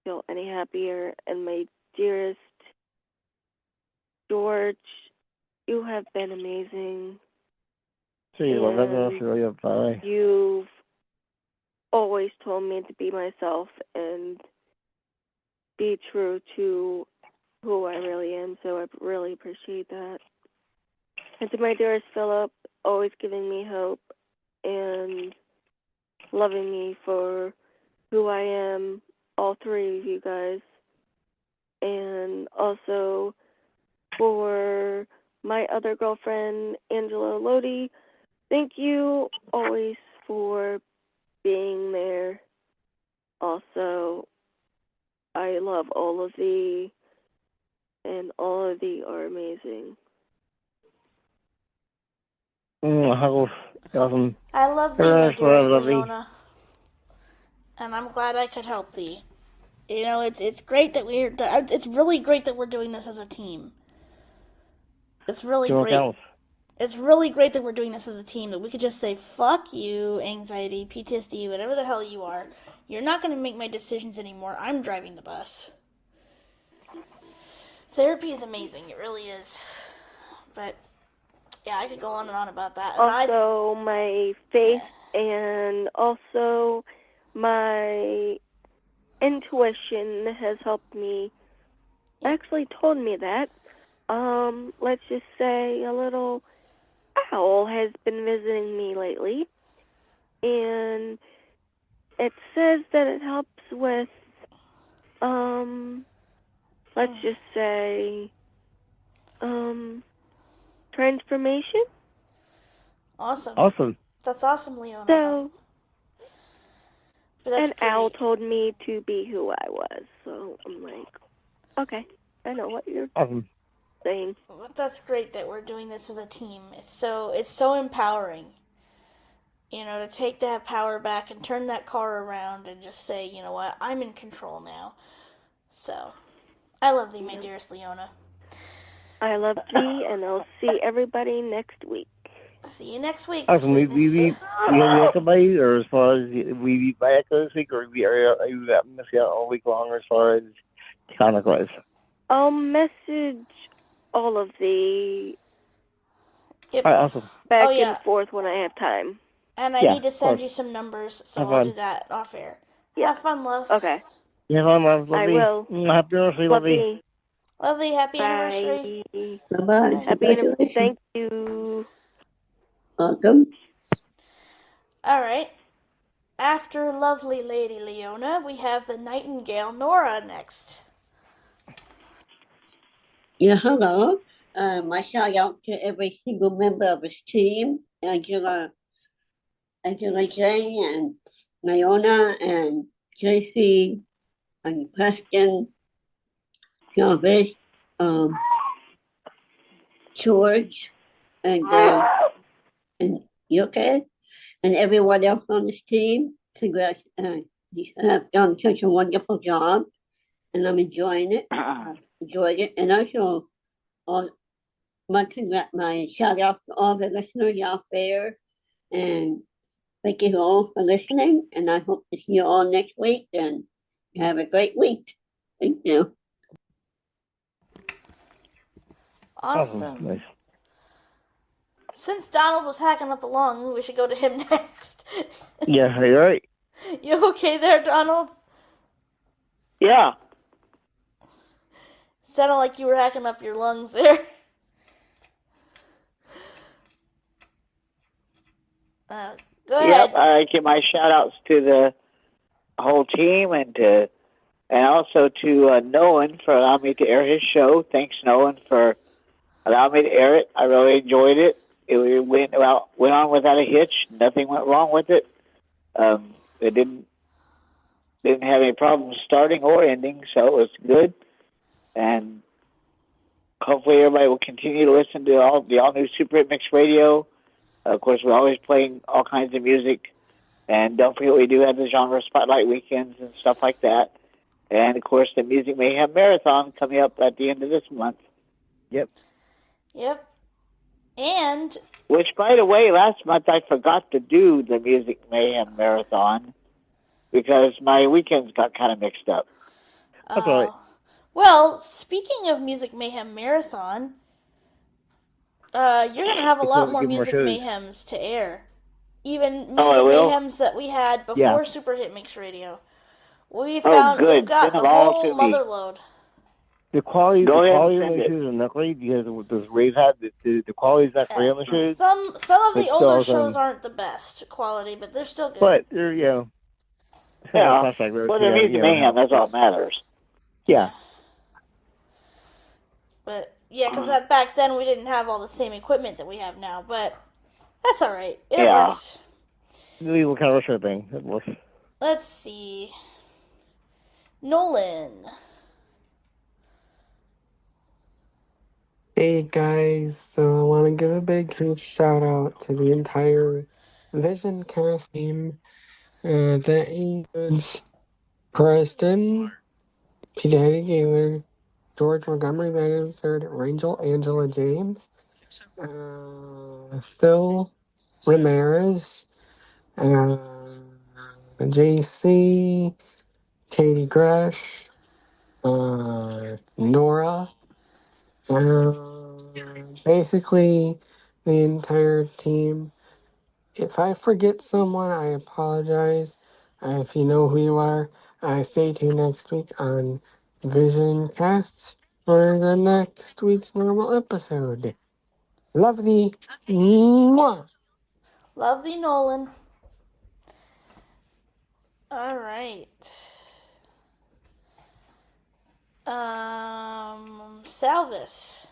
feel any happier. And my dearest George, you have been amazing. You've always told me to be myself and be true to who I really am, so I really appreciate that. And to my dearest Philip, always giving me hope and loving me for who I am, all three of you guys. And also for my other girlfriend, Angela Lodi, thank you always for being there. Also, I love all of thee, and all of thee are amazing. Awesome. I love thee, my dearest Leona, and I'm glad I could help thee. You know, it's great that it's really great that we're doing this as a team. It's really great. It's really great that we're doing this as a team, that we could just say, fuck you, anxiety, PTSD, whatever the hell you are. You're not going to make my decisions anymore. I'm driving the bus. Therapy is amazing. It really is. But, yeah, I could go on and on about that. And also, my faith and also my intuition has helped me, actually told me that. Let's just say a little owl has been visiting me lately, and it says that it helps with, let's just say, transformation. Awesome. That's awesome, Leona. So, But that's an owl told me to be who I was, so I'm like, okay, I know what you're saying. But that's great that we're doing this as a team. It's so empowering. You know, to take that power back and turn that car around and just say, you know what, I'm in control now. So, I love thee, my dearest Leona. I love thee, and I'll see everybody next week. See you next week. Awesome. We beat somebody, or as far as we beat by Echo this week, or are you missing out all week long as far as comic wise? I'll message all of the Awesome. back and forth when I have time. And I need to send you some numbers, so I'll do that off air. Yeah. Have fun, love. Okay. Yeah, love. I will. Happy anniversary, lovey. Lovely, happy Bye. anniversary. Bye-bye. Happy anniversary. Thank you. Welcome. All right. After lovely Lady Leona, we have the Nightingale Nora next. Yeah, hello. my shout out to every single member of his team, Angela Jane and Leona and JC and Preston, Salvis, George, and you okay? And everyone else on this team. Congrats. You have done such a wonderful job, and I'm enjoying it. Enjoyed it. And also, my shout out to all the listeners out there. And thank you all for listening. And I hope to see you all next week. And have a great week. Thank you. Awesome. Nice. Since Donald was hacking up a lung, we should go to him next. Yeah, you're right. You okay there, Donald? Yeah. Sounded like you were hacking up your lungs there. Go ahead. Yep, I give my shout outs to the whole team and also to Nolan for allowing me to air his show. Thanks, Nolan, for allowing me to air it. I really enjoyed it. It went on without a hitch. Nothing went wrong with it. It didn't have any problems starting or ending, so it was good. And hopefully everybody will continue to listen to the all-new Super Hit Mix Radio. Of course, we're always playing all kinds of music. And don't forget, we do have the Genre Spotlight weekends and stuff like that. And, of course, the Music Mayhem Marathon coming up at the end of this month. Yep. And... Which, by the way, last month I forgot to do the Music Mayhem Marathon because my weekends got kind of mixed up. That's all right. Well, speaking of Music Mayhem Marathon, you're going to have a lot more Music Mayhems to air. Even Music Mayhems that we had before Super Hit Mix Radio. We've got the whole motherload. The quality of the shows are not great because those Rave had the quality is not great on the shows. Some of the older shows aren't the best quality, but they're still good. But they're well, the Music Mayhem, that's all that matters. Yeah. But because back then we didn't have all the same equipment that we have now, but that's all right. It works. What kind of show thing? It works. Let's see. Nolan. Hey guys, so I want to give a big huge shout out to the entire VisionCast team. That includes Preston, P. Daddy Gaylor, George Montgomery, that is third, Rangel Angela James, Phil Ramirez, JC, Katie Gresh, Nora, basically the entire team. If I forget someone, I apologize. If you know who you are, stay tuned next week on VisionCast for the next week's normal episode. Love thee. Mwah. Love thee, Nolan. All right. Salvis.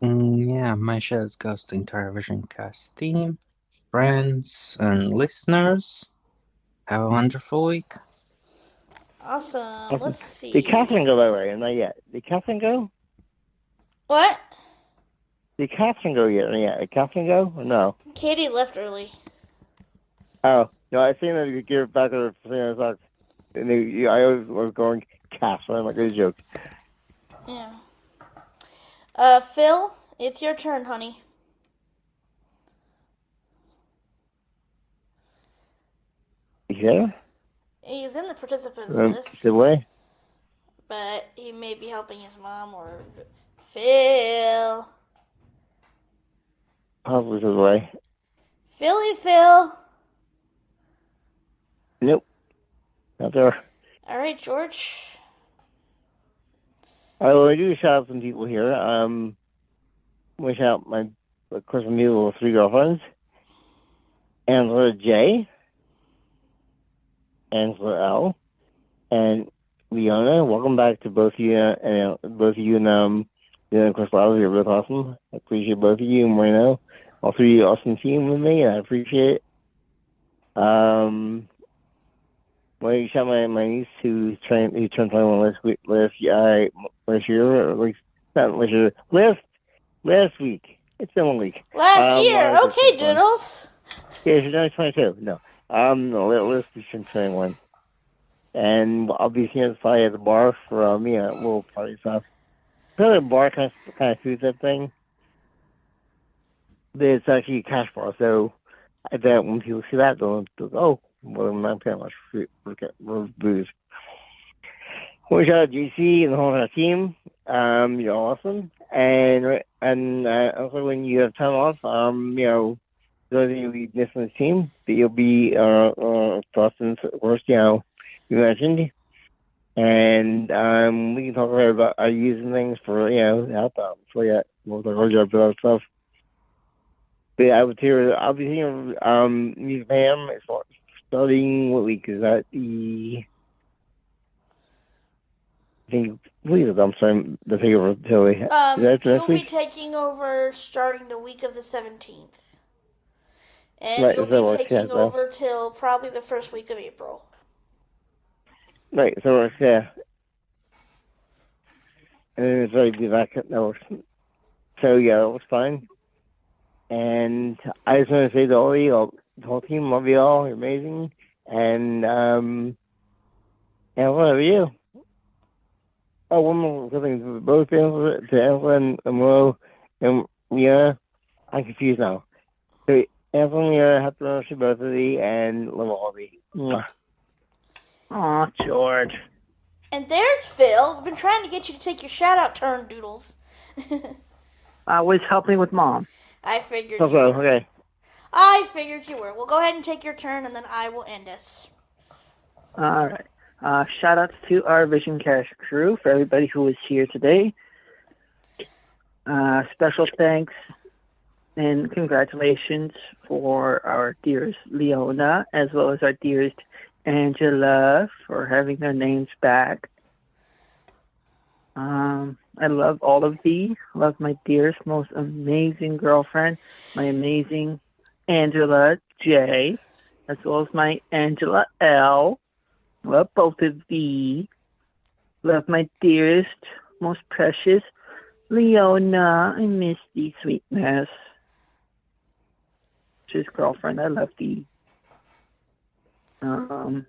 Yeah, my shout goes to the entire VisionCast team, friends, and listeners. Have a wonderful week. Awesome. Let's see. Did Catherine go that way? Not yet. Did Catherine go? What? Did Catherine go yet? Did Catherine go or no? Katie left early. Oh no, I seen her give back her $300. And I always was going Catherine. I'm like, it's a joke. Yeah. Phil, it's your turn, honey. Yeah. He's in the participants list. The way. But he may be helping his mom or Phil. Probably the way. Phil. Nope. Not there. All right, George. I will do shout out some people here. We shout out of course, my little 3 girlfriends. Angela J. Angela L. And Leona. Welcome back to both of you and Yeah, of course, you're both awesome. I appreciate both of you and Moreno. All three of you awesome team with me, and I appreciate it. Well, you shot my niece who turned 21 last week, last year, or like not last week. It's been 1 week. Last year, okay, Doodles. Yeah, she's only 22. No, last week she's 21, and I'll be seeing probably at the bar for little party stuff. Probably a bar kind of food that thing. But it's actually a cash bar, so I bet when people see that, they'll go, "Oh, well, I'm not paying much for booze." Well, shout out GC and the whole team. You're awesome, and also when you have time off, those of you who missed the team, that you'll be Boston's worst, you mentioned, and we can talk about using things for help out. So yeah, we'll talk about that stuff. But yeah, I'll be here. Music Bam is starting. What week is that? I'm sorry, the takeover Tilly. You'll be taking over starting the week of the 17th. And right, you'll be taking over till probably the first week of April. Right, so yeah. And then it's already be back at network. So yeah, it was fine. And I just want to say to all of you, the whole team, love you all, you're amazing. And I love you. Oh, one more thing. Both to Angela and Willow and Leona. I'm confused now. So, Angela and Leona, happy birthday, both of you, and love all of you. Aw, George. And there's Phil. We've been trying to get you to take your shout-out turn, Doodles. I was helping with Mom. I figured you were. Okay. I figured you were. Well, go ahead and take your turn, and then I will end us. All right. Shout outs to our VisionCast crew for everybody who was here today. Special thanks and congratulations for our dearest Leona, as well as our dearest Angela for having their names back. I love all of thee. Love my dearest, most amazing girlfriend, my amazing Angela J, as well as my Angela L. Love both of thee. Love my dearest, most precious Leona. I miss thee, sweetness. Just girlfriend, I love thee. And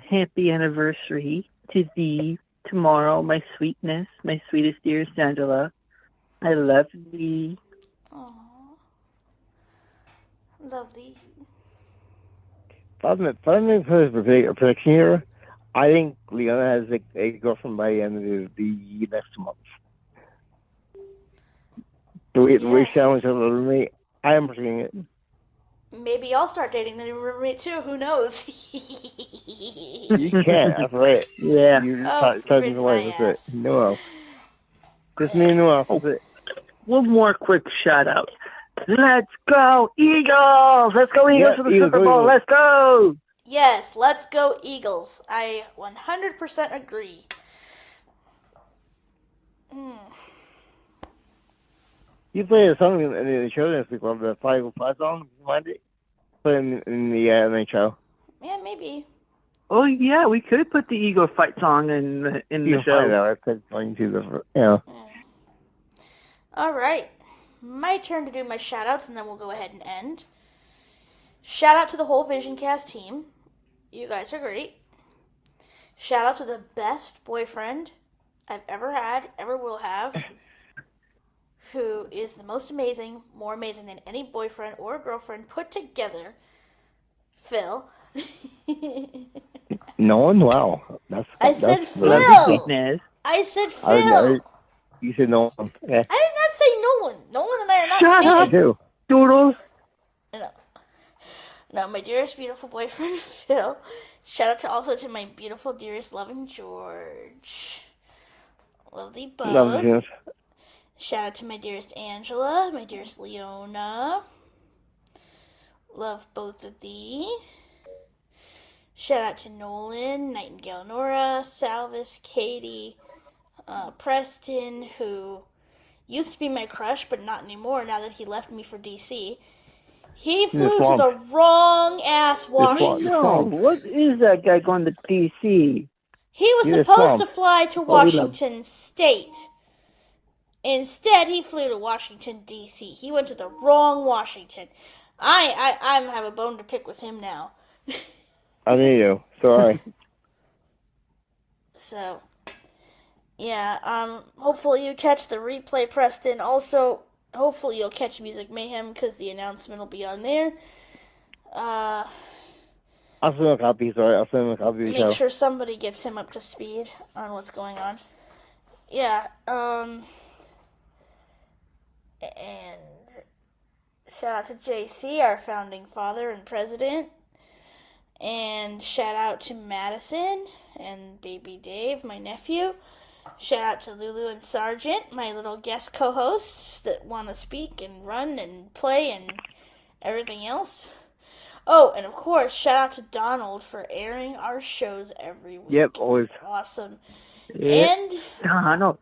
happy anniversary to thee tomorrow, my sweetness, my sweetest, dearest Angela. I love thee. Aww. Love thee. Pardon me for the prediction here. I think Leona has a girlfriend by the end of the next month. The way she sounds a little roommate, I am predicting it. Maybe I'll start dating the new roommate too. Who knows? You can't. That's right. Yeah. You just starting the life. That's it. No. Just me and Noel. That's it. One more quick shout out. Let's go Eagles! Let's go Eagles for the Super Bowl. Let's go! Yes, let's go Eagles. I 100% agree. You played a song in the show this week, the 505 song. You mind it? Play in the show. Yeah, maybe. Oh yeah, we could put the Eagle fight song in the show. I said going to the All right. My turn to do my shout-outs, and then we'll go ahead and end. Shout out to the whole VisionCast team. You guys are great. Shout out to the best boyfriend I've ever had, ever will have, who is the most amazing, more amazing than any boyfriend or girlfriend put together. Phil. Nolan? Wow. I said Phil. I said Phil. You said Nolan. Okay. I did not say Nolan. Nolan and I are not Shut up, Doodles. No, my dearest, beautiful boyfriend, Phil. Shout out also to my beautiful, dearest, loving George. Love thee both. Love you. Shout out to my dearest Angela, my dearest Leona. Love both of thee. Shout out to Nolan, Nightingale Nora, Salvis, Katie, Preston, who used to be my crush, but not anymore now that he left me for DC. He flew to the wrong ass Washington. No, what is that guy going to DC? He was supposed to fly to Washington State. Instead, he flew to Washington, D.C. He went to the wrong Washington. I have a bone to pick with him now. I knew you. Sorry. So, yeah, hopefully you catch the replay, Preston. Also, hopefully you'll catch Music Mayhem, because the announcement will be on there. I'll send him a copy, sorry. I'll send him a copy of the show. Make sure somebody gets him up to speed on what's going on. Yeah, and shout out to JC, our founding father and president. And shout out to Madison and Baby Dave, my nephew. Shout out to Lulu and Sargent, my little guest co-hosts that want to speak and run and play and everything else. Oh, and of course, shout out to Donald for airing our shows every week. Yep, always. Awesome. Yep. And Donald.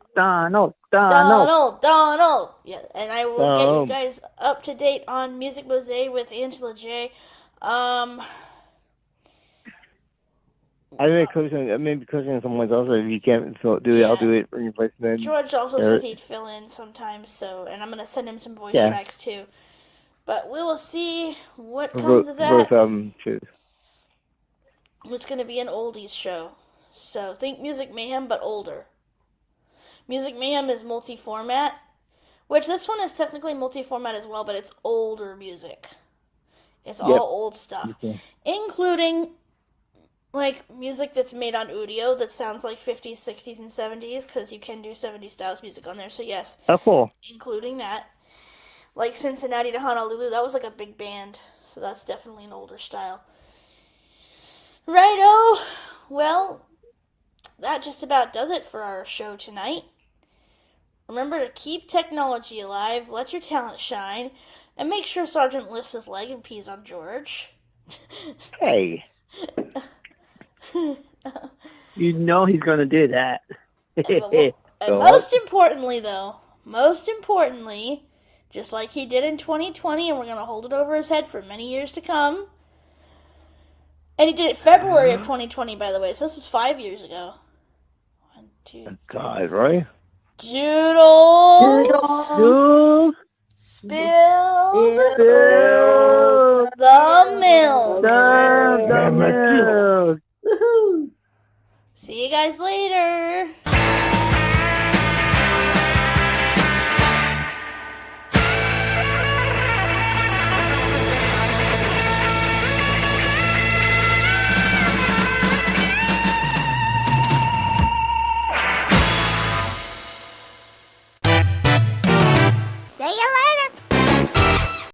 Yeah, and I will get you guys up to date on Music Mosaic with Angela J. I may be coaching someone else. If you can't do it, I'll do it for your place. Then George also said he'd fill in sometimes, and I'm gonna send him some voice tracks too. But we will see what comes of that. It's gonna be an oldies show, so think Music Mayhem but older. Music Mayhem is multi-format, which this one is technically multi-format as well, but it's older music. It's all old stuff, including like music that's made on audio that sounds like 50s, 60s, and 70s, because you can do 70s styles music on there, so yes. Oh, cool. Including that. Like Cincinnati to Honolulu, that was like a big band, so that's definitely an older style. Righto! Well, that just about does it for our show tonight. Remember to keep technology alive, let your talent shine, and make sure Sergeant lifts his leg and pees on George. Hey. You know he's going to do that. And most importantly, just like he did in 2020, and we're going to hold it over his head for many years to come. And he did it February of 2020, by the way, so this was 5 years ago. 1, 2, 3. God, right? Doodles. Spill the milk. The milk. See you guys later.